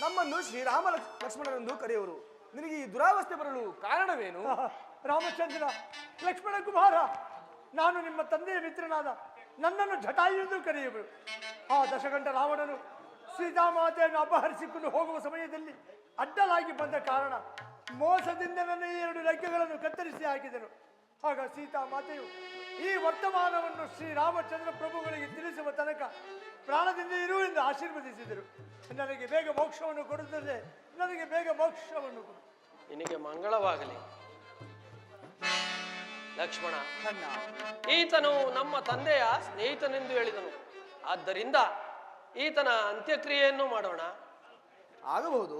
ನಮ್ಮನ್ನು ಶ್ರೀರಾಮ ಲಕ್ಷ್ಮಣರೆಂದು ಕರೆಯುವರು. ನಿನಗೆ ಈ ದುರಾವಸ್ಥೆ ಬರಲು ಕಾರಣವೇನು? ರಾಮಚಂದ್ರ, ಲಕ್ಷ್ಮಣ ಕುಮಾರ, ನಾನು ನಿಮ್ಮ ತಂದೆಯ ಮಿತ್ರನಾದ ನನ್ನನ್ನು ಜಟಾಯು ಎಂದು ಕರೆಯುವರು. ಆ ದಶಗಂಟ ರಾವಣನು ಸೀತಾಮಾತೆಯನ್ನು ಅಪಹರಿಸಿಕೊಂಡು ಹೋಗುವ ಸಮಯದಲ್ಲಿ ಅಡ್ಡಲಾಗಿ ಬಂದ ಕಾರಣ ಮೋಸದಿಂದ ನನ್ನ 2 ರೆಕ್ಕೆಗಳನ್ನು ಕತ್ತರಿಸಿ ಹಾಕಿದನು. ಆಗ ಸೀತಾಮಾತೆಯು ಈ ವರ್ತಮಾನವನ್ನು ಶ್ರೀರಾಮಚಂದ್ರ ಪ್ರಭುಗಳಿಗೆ ತಿಳಿಸುವ ತನಕ ಪ್ರಾಣದಿಂದ ಇರು ಎಂದು ಆಶೀರ್ವದಿಸಿದರು. ನನಗೆ ಬೇಗ ಮೋಕ್ಷವನ್ನು ಕೊಡುತ್ತದೆ, ನನಗೆ ಬೇಗ ಮೋಕ್ಷವನ್ನು ಕೊಡು. ನಿನಗೆ ಮಂಗಳವಾಗಲಿ ಲಕ್ಷ್ಮಣ. ಅಣ್ಣ, ಈತನು ನಮ್ಮ ತಂದೆಯ ಸ್ನೇಹಿತನೆಂದು ಹೇಳಿದನು. ಆದ್ದರಿಂದ ಈತನ ಅಂತ್ಯಕ್ರಿಯೆಯನ್ನು ಮಾಡೋಣ. ಆಗಬಹುದು.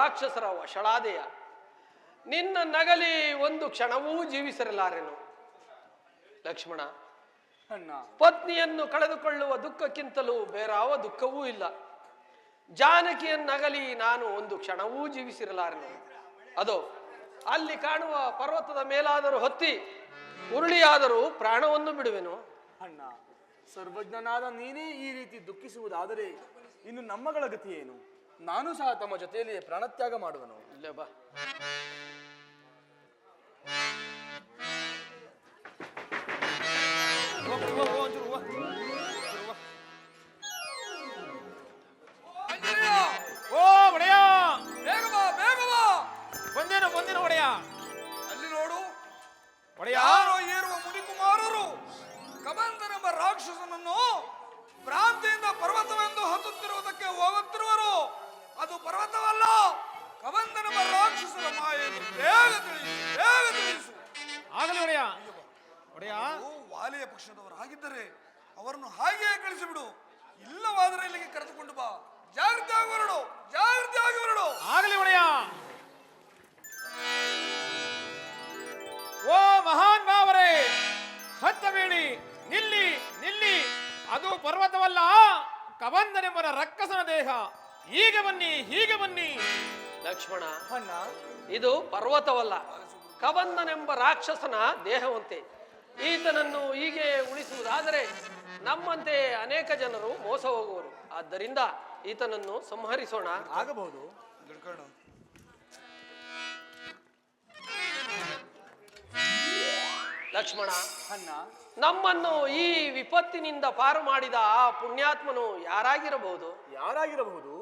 ರಾಕ್ಷಸರ ವಶಳಾದೆಯ. ನಿನ್ನ ನಗಲಿ ಒಂದು ಕ್ಷಣವೂ ಜೀವಿಸಿರಲಾರೆನು. ಲಕ್ಷ್ಮಣ, ಅಣ್ಣ, ಪತ್ನಿಯನ್ನು ಕಳೆದುಕೊಳ್ಳುವ ದುಃಖಕ್ಕಿಂತಲೂ ಬೇರಾವ ದುಃಖವೂ ಇಲ್ಲ. ಜಾನಕಿಯನ್ನಗಲಿ ನಾನು ಒಂದು ಕ್ಷಣವೂ ಜೀವಿಸಿರಲಾರೆನು. ಅದೋ ಅಲ್ಲಿ ಕಾಣುವ ಪರ್ವತದ ಮೇಲಾದರೂ ಹೊತ್ತಿ ಉರುಳಿಯಾದರೂ ಪ್ರಾಣವನ್ನು ಬಿಡುವೆನು. ಅಣ್ಣ, ಸರ್ವಜ್ಞನಾದ ನೀನೇ ಈ ರೀತಿ ದುಃಖಿಸುವುದಾದರೆ ಇನ್ನು ನಮ್ಮಗಳ ಗತಿ ಏನು? ನಾನು ಸಹ ತಮ್ಮ ಜೊತೆಯಲ್ಲಿ ಪ್ರಾಣತ್ಯಾಗ ಮಾಡುವನು. ಇಲ್ಲೇ ಬಾ. ಓ ಒಡೆಯ, ಬೇಗ ಬಾ, ಬೇಗ ಬಾ. ಬಂದೇನು ಒಡೆಯ. ಅಲ್ಲಿ ನೋಡು, ಒಡೆಯ, ಯಾರೋ ಏರುವ ಮುನಿಕುಮಾರರು ಕಬಂಧನೆಂಬ ರಾಕ್ಷಸನನ್ನು ಭ್ರಾಂತಿಯಿಂದ ಪರ್ವತವೆಂದು ಹತ್ತುತ್ತಿರುವುದಕ್ಕೆ ಹೋಗುತ್ತಿರುವರು. ಅದು ಪರ್ವತವಲ್ಲ, ಕಬಂಧನೆಂಬ ರಾಕ್ಷಸರ ಮಾಯೆಯನ್ನು ಬೇಗ ತಿಳಿಸು, ಬೇಗ ತಿಳಿಸು. ಆಗಲಿ ಒಡೆಯ. ಒಡೆಯ, ನೀವು ವಾಲಿಯ ಪಕ್ಷದವರಾಗಿದ್ದರೆ ಅವರನ್ನು ಹಾಗೆಯೇ ಕಳಿಸಿಬಿಡು. ಇಲ್ಲವಾದರೆ ಇಲ್ಲಿಗೆ ಕರೆದುಕೊಂಡು ಬಾ. ಜಾಗ್ರತೆ ಆಗಿ ಹೊರಡು, ಜಾಗ್ರತೆ ಆಗಿ ಹೊರಡು. ಆಗಲಿ ಒಡೆಯ. ಓ ಮಹಾನ್ ಭಾವರೇ, ಹತ್ತಬೇಡಿ, ನಿಲ್ಲಿ ನಿಲ್ಲಿ. ಅದು ಪರ್ವತವಲ್ಲ, ಕಬಂಧನೆಂಬರ ರಕ್ಕಸನ ದೇಹ. ಹೀಗೆ ಬನ್ನಿ, ಹೀಗೆ ಬನ್ನಿ. ಲಕ್ಷ್ಮಣ, ಅಣ್ಣ, ಇದು ಪರ್ವತವಲ್ಲ, ಕಬಂಧನೆಂಬ ರಾಕ್ಷಸನ ದೇಹವಂತೆ. ಈತನನ್ನು ಹೀಗೆ ಉಳಿಸುವುದಾದರೆ ನಮ್ಮಂತೆ ಅನೇಕ ಜನರು ಮೋಸ ಹೋಗುವರು. ಆದ್ದರಿಂದ ಈತನನ್ನು ಸಂಹರಿಸೋಣ. ಆಗಬಹುದು. ಲಕ್ಷ್ಮಣ, ಅಣ್ಣ, ನಮ್ಮನ್ನು ಈ ವಿಪತ್ತಿನಿಂದ ಪಾರು ಮಾಡಿದ ಆ ಪುಣ್ಯಾತ್ಮನು ಯಾರಾಗಿರಬಹುದು? ಯಾರಾಗಿರಬಹುದು?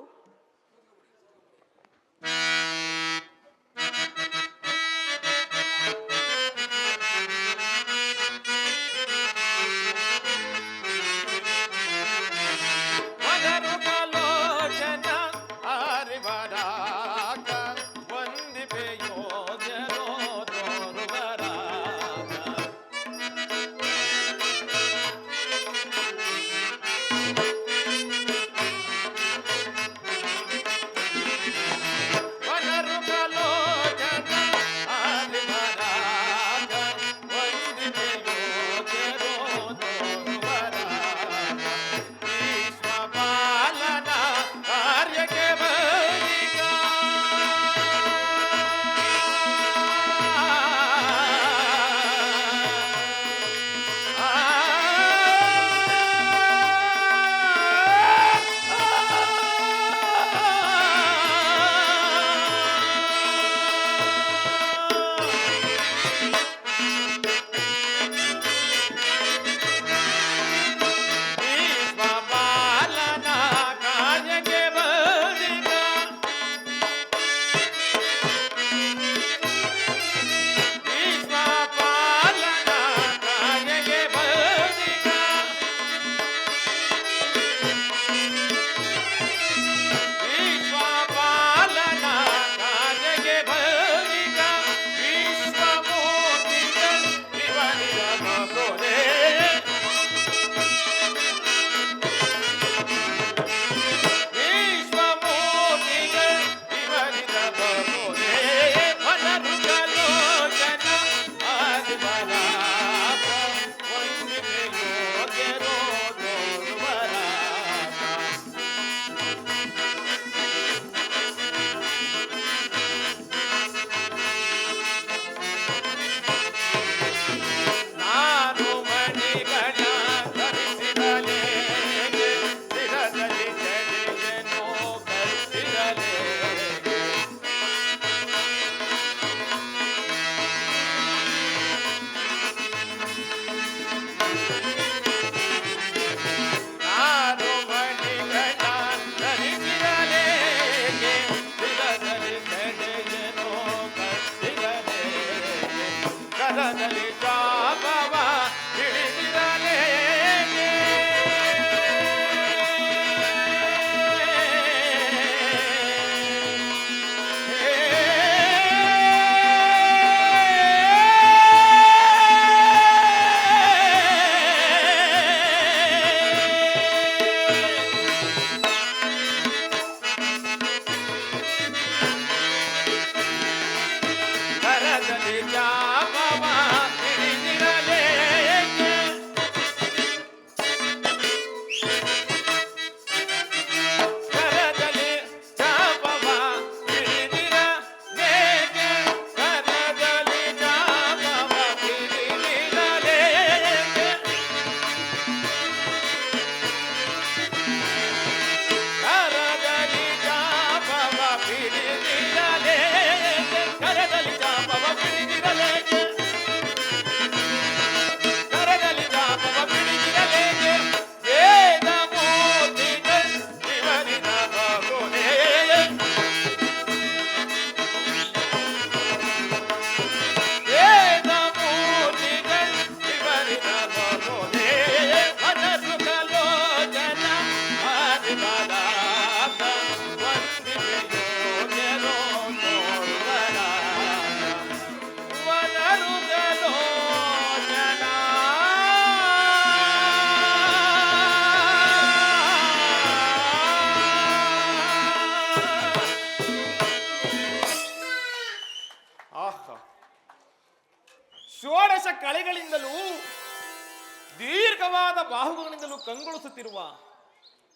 ಬಲಿಷ್ಠವಾದ ಬಾಹುಗಳಿಂದಲೂ ಕಂಗೊಳಿಸುತ್ತಿರುವ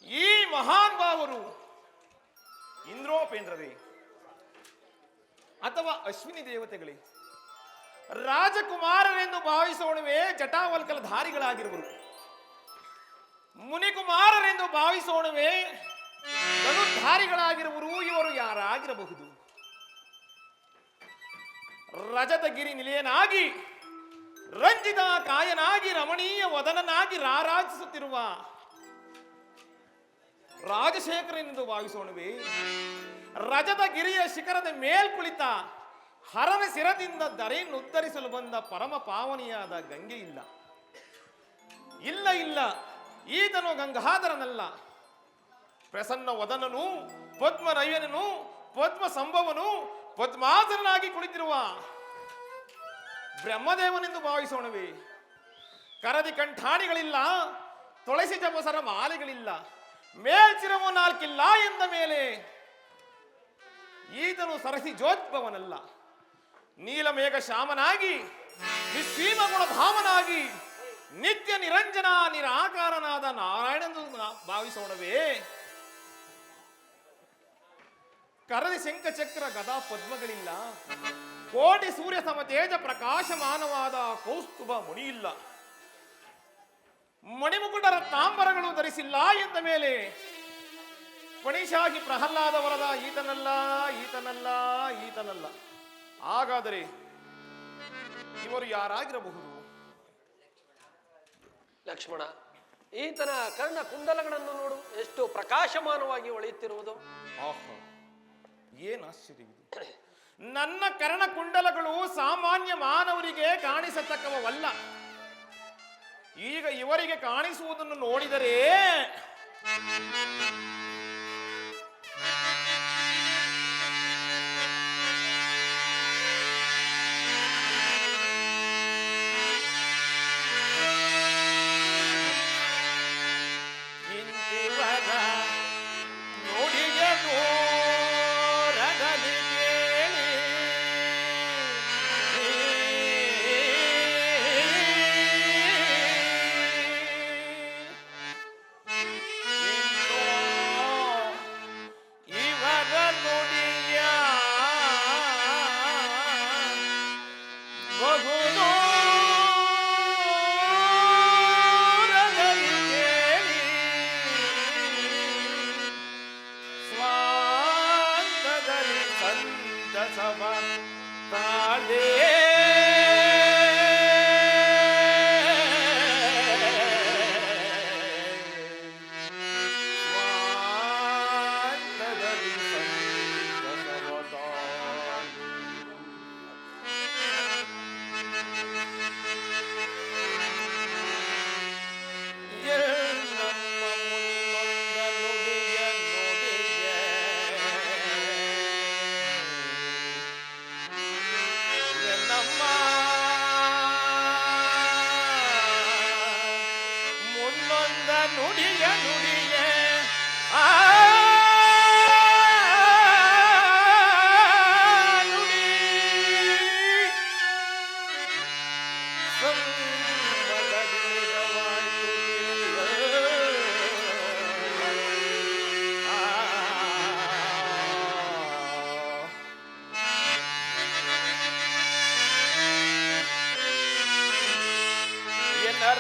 ಈ ಮಹಾನ್ ಭಾವರು ಇಂದ್ರೋಪೇಂದ್ರರೇ ಅಥವಾ ಅಶ್ವಿನಿ ದೇವತೆಗಳೇ, ರಾಜಕುಮಾರರೆಂದು ಭಾವಿಸೋಣವೇ ಜಟಾವಲ್ಕಲ ಧಾರಿಗಳಾಗಿರುವರು, ಮುನಿಕುಮಾರರೆಂದು ಭಾವಿಸೋಣವೇ ಧನುರ್ಧಾರಿಗಳಾಗಿರುವರು. ಇವರು ಯಾರಾಗಿರಬಹುದು? ರಜತಗಿರಿ ನಿಲಯನಾಗಿ ರಂಜಿತ ಕಾಯನಾಗಿ ರಮಣೀಯ ವದನನಾಗಿ ರಾರಾಜಿಸುತ್ತಿರುವ ರಾಜಶೇಖರನೆಂದು ಭಾವಿಸೋಣವೇ? ರಜತಗಿರಿಯ ಶಿಖರದ ಮೇಲ್ಕುಳಿತ ಹರನ ಶಿರದಿಂದ ಧರೆಯನ್ನು ಉತ್ತರಿಸಲು ಬಂದ ಪರಮ ಪಾವನಿಯಾದ ಗಂಗೆ ಇಲ್ಲ ಇಲ್ಲ ಇಲ್ಲ ಈತನು ಗಂಗಾಧರನಲ್ಲ. ಪ್ರಸನ್ನ ವದನನು, ಪದ್ಮನಯನನು, ಪದ್ಮ ಸಂಭವನು, ಪದ್ಮಾಸನಾಗಿ ಕುಳಿತಿರುವ ಬ್ರಹ್ಮದೇವನೆಂದು ಭಾವಿಸೋಣವೇ? ಕರದಿ ಕಂಠಾಣಿಗಳಿಲ್ಲ, ತುಳಸಿ ಜಪಸರ ಮಾಲೆಗಳಿಲ್ಲ, ಮೇಲ್ಚಿರವು ನಾಲ್ಕಿಲ್ಲ ಎಂದ ಮೇಲೆ ಈತನು ಸರಸಿ ಜೋದ್ಭವನಲ್ಲ. ನೀಲಮೇಘ ಶ್ಯಾಮನಾಗಿ ನಿಸ್ಸೀಮ ಗುಣಧಾಮನಾಗಿ ನಿತ್ಯ ನಿರಂಜನ ನಿರಾಕಾರನಾದ ನಾರಾಯಣನೆಂದು ಭಾವಿಸೋಣವೇ? ಕರದಿ ಶಂಖಚಕ್ರ ಗದಾ ಪದ್ಮಗಳಿಲ್ಲ, ಕೋಟಿ ಸೂರ್ಯ ಸಮ ತೇಜ ಪ್ರಕಾಶಮಾನವಾದ ಕೌಸ್ತುಭ ಮುನಿಯಿಲ್ಲ, ಮಣಿಮುಕುಟರ ತಾಂಬರಗಳು ಧರಿಸಿಲ್ಲ ಎಂದ ಮೇಲೆ ಪಣಿಶಾಹಿ ಪ್ರಹ್ಲಾದ ವರದ ಈತನಲ್ಲ ಈತನಲ್ಲ ಈತನಲ್ಲ. ಹಾಗಾದರೆ ಇವರು ಯಾರಾಗಿರಬಹುದು? ಲಕ್ಷ್ಮಣ, ಈತನ ಕರ್ಣ ಕುಂಡಲಗಳನ್ನು ನೋಡು, ಎಷ್ಟು ಪ್ರಕಾಶಮಾನವಾಗಿ ಹೊಳೆಯುತ್ತಿರುವುದು. ಆಹಾ, ಏನು ಆಶ್ಚರ್ಯವಿದೆ! ನನ್ನ ಕರ್ಣ ಕುಂಡಲಗಳು ಸಾಮಾನ್ಯ ಮಾನವರಿಗೆ ಕಾಣಿಸತಕ್ಕವಲ್ಲ. ಈಗ ಇವರಿಗೆ ಕಾಣಿಸುವುದನ್ನು ನೋಡಿದರೆ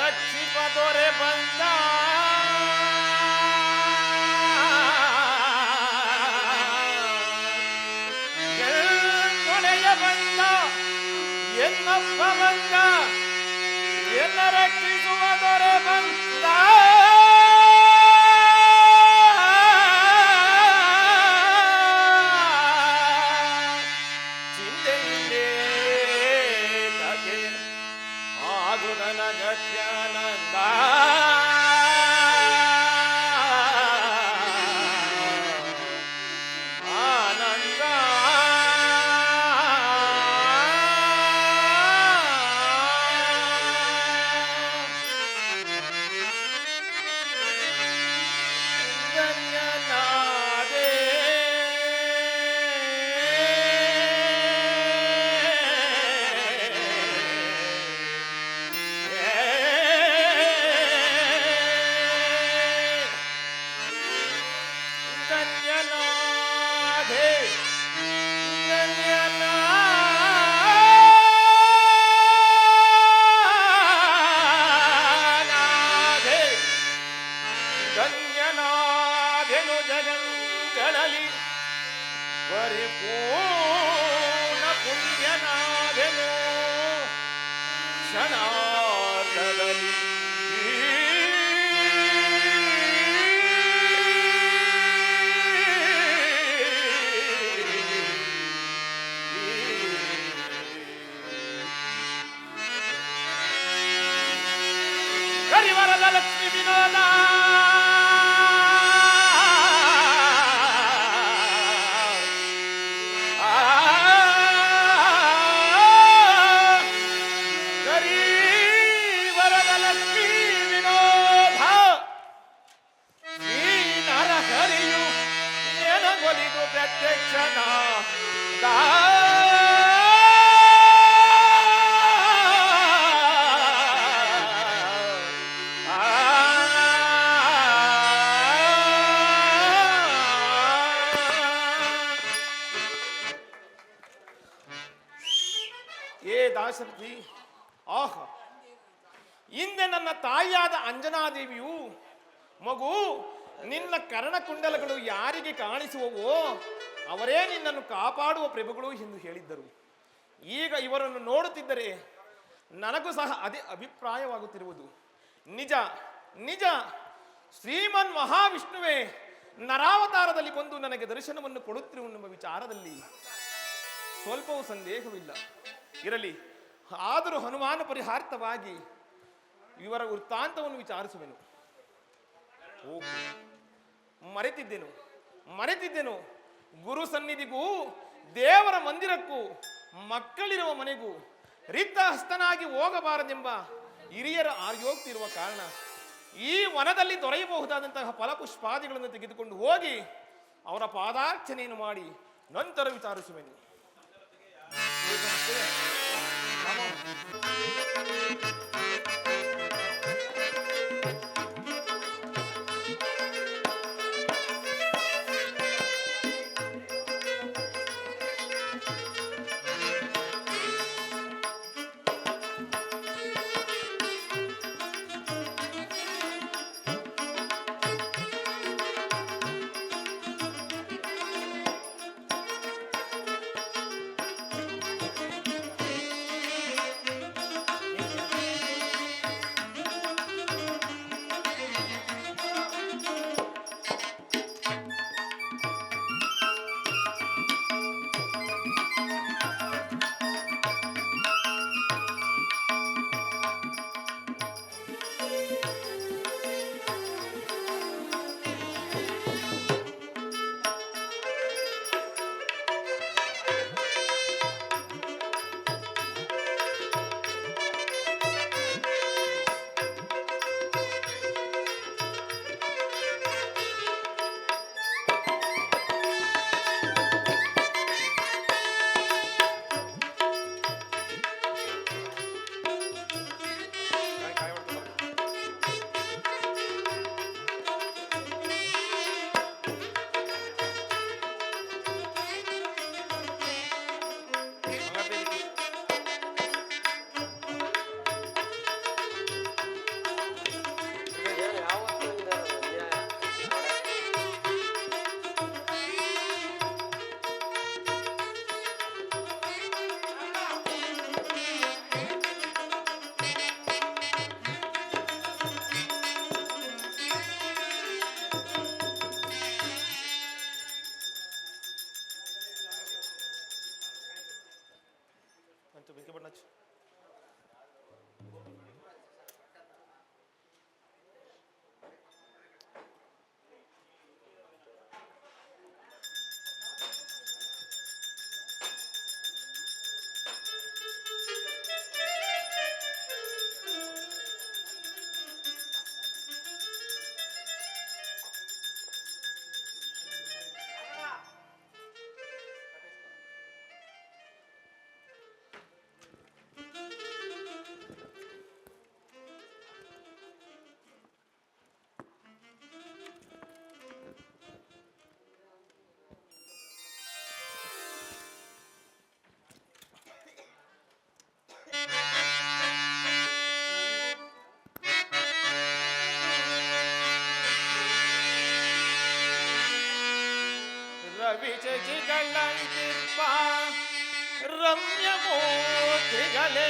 ರಕ್ಷಿಪ ದೊರೆ ಬಂದ ಕೊನೆಯ ಬಂದ ಎನ್ನಪ್ಪ ಬಂದ ಎನ್ನ ರಕ್ಷಿಸುವ ದೊರೆ ಬಂದ ಚಿಂತೆಯಿಲ್ಲೇ ತಗೆ ಆಗುದನ ಗತ್ಯಾನಂದ ಆನಂದ ಧನ್ಯನಾದೆ ಪರಿಪೂರ್ಣ ಪುಣ್ಯನಾದೆನು ಕ್ಷಣಾರ್ಧದಲ್ಲಿ ಕರಿವರದ ಲಕ್ಷ್ಮಿ ವಿನೋದ ಕರಿವರದ ಲಕ್ಷ್ಮಿ ವಿನೋದ ಈ ನರಹರಿಯು ಎನಗೊಲಿದು ಪ್ರತ್ಯಕ್ಷನ ಏ ದಾಶರಥಿ, ಆಹ, ಹಿಂದೆ ನನ್ನ ತಾಯಿಯಾದ ಅಂಜನಾದೇವಿಯು ಮಗು ನಿನ್ನ ಕರ್ಣಕುಂಡಲಗಳು ಯಾರಿಗೆ ಕಾಣಿಸುವವೋ ಅವರೇ ನಿನ್ನನ್ನು ಕಾಪಾಡುವ ಪ್ರಭುಗಳು ಎಂದು ಹೇಳಿದ್ದರು. ಈಗ ಇವರನ್ನು ನೋಡುತ್ತಿದ್ದರೆ ನನಗೂ ಸಹ ಅದೇ ಅಭಿಪ್ರಾಯವಾಗುತ್ತಿರುವುದು. ನಿಜ ನಿಜ, ಶ್ರೀಮನ್ ಮಹಾವಿಷ್ಣುವೇ ನರಾವತಾರದಲ್ಲಿ ಬಂದು ನನಗೆ ದರ್ಶನವನ್ನು ಕೊಡುತ್ತಿರುವೆನ್ನುವ ವಿಚಾರದಲ್ಲಿ ಸ್ವಲ್ಪವೂ ಸಂದೇಹವಿಲ್ಲ. ಇರಲಿ, ಆದರೂ ಹನುಮಾನ ಪರಿಹಾರ್ಥವಾಗಿ ಇವರ ವೃತ್ತಾಂತವನ್ನು ವಿಚಾರಿಸುವೆನು. ಓಹೋ, ಮರೆತಿದ್ದೆನು. ಗುರು ಸನ್ನಿಧಿಗೂ ದೇವರ ಮಂದಿರಕ್ಕೂ ಮಕ್ಕಳಿರುವ ಮನೆಗೂ ರಿಕ್ತ ಹಸ್ತನಾಗಿ ಹೋಗಬಾರದೆಂಬ ಹಿರಿಯರ ಆರ್ಯೋಕ್ತಿ ಇರುವ ಕಾರಣ ಈ ವನದಲ್ಲಿ ದೊರೆಯಬಹುದಾದಂತಹ ಫಲಪುಷ್ಪಾದಿಗಳನ್ನು ತೆಗೆದುಕೊಂಡು ಹೋಗಿ ಅವರ ಪಾದಾರ್ಚನೆಯನ್ನು ಮಾಡಿ ನಂತರ ವಿಚಾರಿಸುವೆನು. ರವಿ ಶಶಿಗಳಂತಿರ್ಪ ರಮ್ಯಮೂರ್ತಿಗಳೇ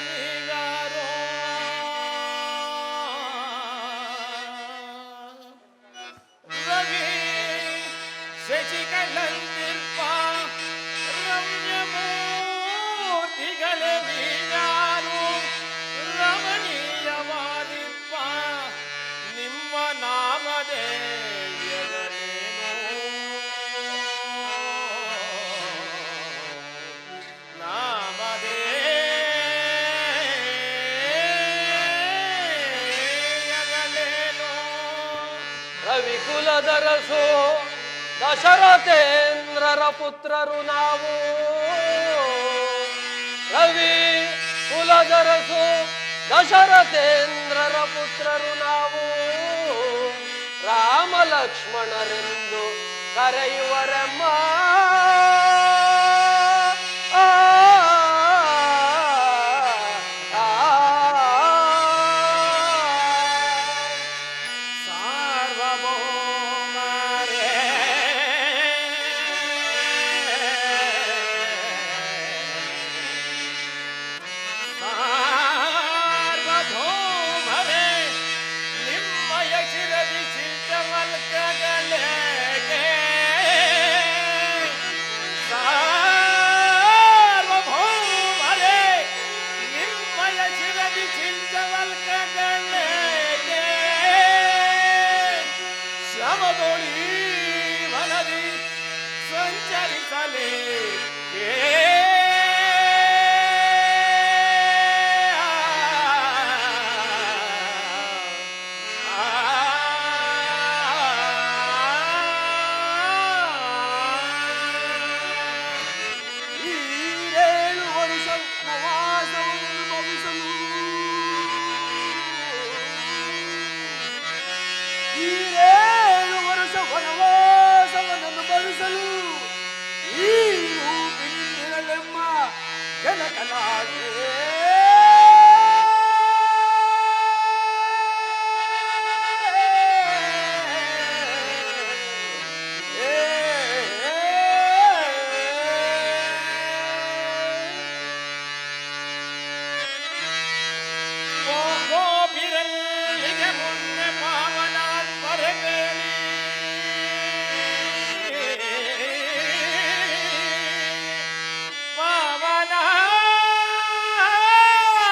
ನೀವ್ಯಾರೋ ರವಿ ಶಶಿಗಳಂತಿರ್ಪ ರಮ್ಯಮೂರ್ತಿಗಳೇ ನೀವ್ಯಾರು ರಮಣೀಯವಾದಿರ್ಪ ನಿಮ್ಮ ನಾಮಧೇಯಗಳೇನು ನಾಮಧೇಯಗಳೇನು ರವಿಕುಲದರಸು ದಶರಥೇಂದ್ರರ ಪುತ್ರರು ನಾವು ರವಿ ಕುಲದರಸು ದಶರಥೇಂದ್ರರ ಪುತ್ರರು ನಾವು ರಾಮ ಲಕ್ಷ್ಮಣರೆಂದು ಕರೆಯುವರಮ್ಮ ಆ, ಆ, ಸಾರ್ವಭೌಮರೇ ಸಾರ್ವಭೌಮರೇ ನಿಮ್ಮಯ ಶಿರದಿ ಶಿಲ್ಪವಲ್ಕಗಳೇಗೆ ಸಾರ್ವಭೌಮರೇ ನಿಮ್ಮಯ ಶಿರದಿ ಶಿಲ್ಪವಲ್ಕಗಳೇಗೆ ಶ್ರಮದೊಳಿ ವನದಿ ಸಂಚರಿಸಲೇ ಈರೇಳು ವರುಷ ಉಪವಾಸವನ್ನು ಅನುಭವಿಸಲು ಈರೇಳು ವರುಷ ವನವಾಸವನ್ನು ಅನುಭವಿಸಲು ಈ ರೂಪಿನಿರಲೆಮ್ಮ ಜನಕನಾಗೆ ಗೋಪಿರಲ್ಲಿಗೆ ಮುನ್ನೆ ಪಾವನಾತ್ಮರಬೇಡಿ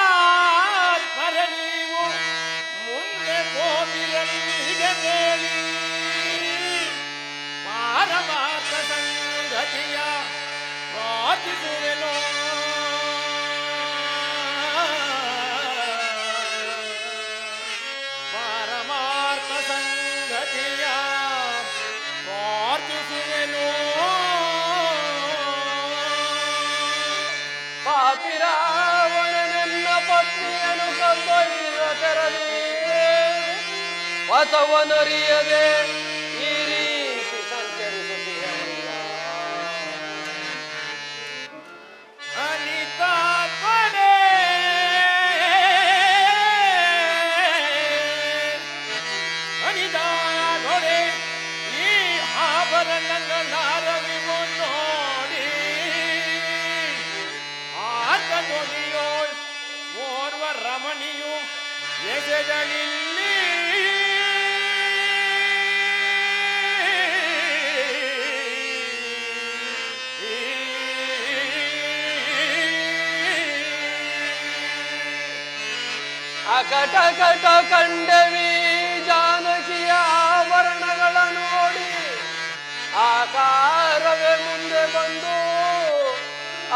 ಪಾವನಾತ್ಮರ ನೀವು ಮುಂದೆ ಗೋಪಿರಲ್ಲಿಗೆ ಬೇಡಿ ಪಾರಮಾರ್ಥ ಸಂಗತಿಯ ಪ್ರಾರ್ಥಿಸುವೆನೋ ಪರಮಾರ್ಥ ಸಂಗತಿಯ ಪ್ರಾರ್ಥಿಸುವೆನು ಪಾಪಿರಾವಣನೆನ್ನ ಪತ್ನಿಯನ್ನು ಕೊಂದೊಯ್ದ ತೆರದಿ ಪಥವನರಿಯದೆ ಈ ರೀತಿ ಸಂಚರಿಸುತ್ತೀಯಲ್ಲ ಅನಿತಾತ್ಮನೇ ಅನಿದಾಗೊಡೆ ಈ ಆಭರಣಗಳಾರವಿವು ನೋಡಿ ಆತ ಧ್ವನಿಯೋಳ್ ಓರ್ವ ರಮಣಿಯು ಎಸೆದಳಿಲ್ಲಿ ಅಕಟ ಕಟ ಕಂಡವಿ ಜಾನಕಿಯ ಆಭರಣಗಳ ನೋಡಿ ಆಕಾರವೇ ಮುಂದೆ ಬಂದು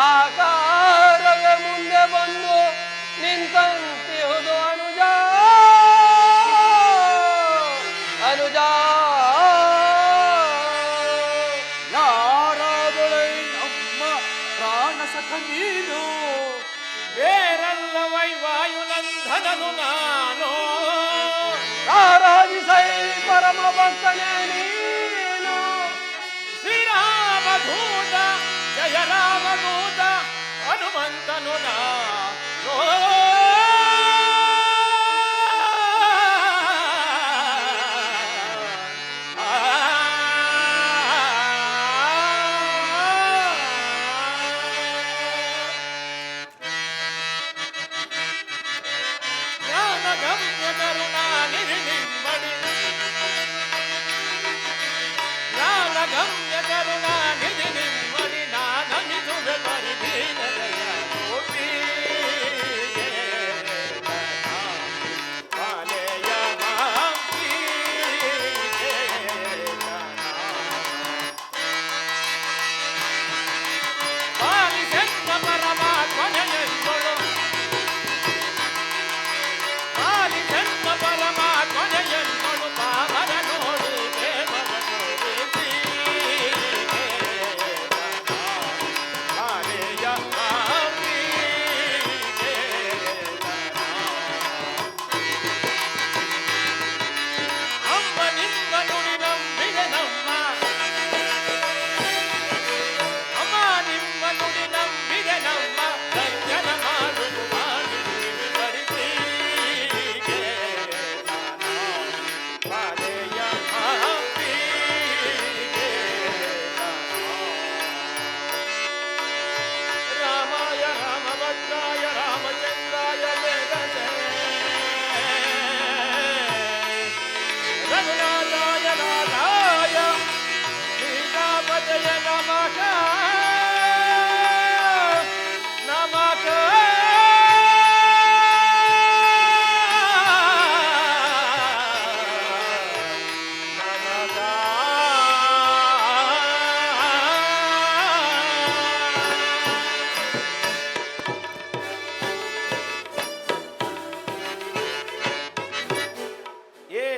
ಆಕಾರವೇ ಮುಂದೆ ಬಂದು ನಿಂತಂತಿಹುದು ಅನುಜ ಅನುಜ ಯಾರಾದೊಳೈ ನಮ್ಮ ಪ್ರಾಣ ಸಖ ನೀನು ಬೇರಲ್ಲವೈ ವಾಯುನಂದನನು ನಾನು ಆರಾಧಿಸೈ ಪರಮ ಭಕ್ತನೇ ನೀನು ಶ್ರೀರಾಮಧೂತ ಜಯ ರಾಮದೂತ ಹನುಮಂತನು ನಾನು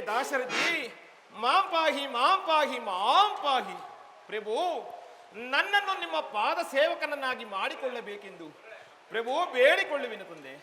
ದಾಶರಥಿ, ಮಾಂ ಪಾಹಿ ಮಾಂ ಪಾಹಿ ಮಾಂ ಪಾಹಿ. ಪ್ರಭು, ನನ್ನನ್ನು ನಿಮ್ಮ ಪಾದ ಸೇವಕನನ್ನಾಗಿ ಮಾಡಿಕೊಳ್ಳಬೇಕೆಂದು ಪ್ರಭು ಬೇಡಿಕೊಳ್ಳುವೆನು ತಂದೆ.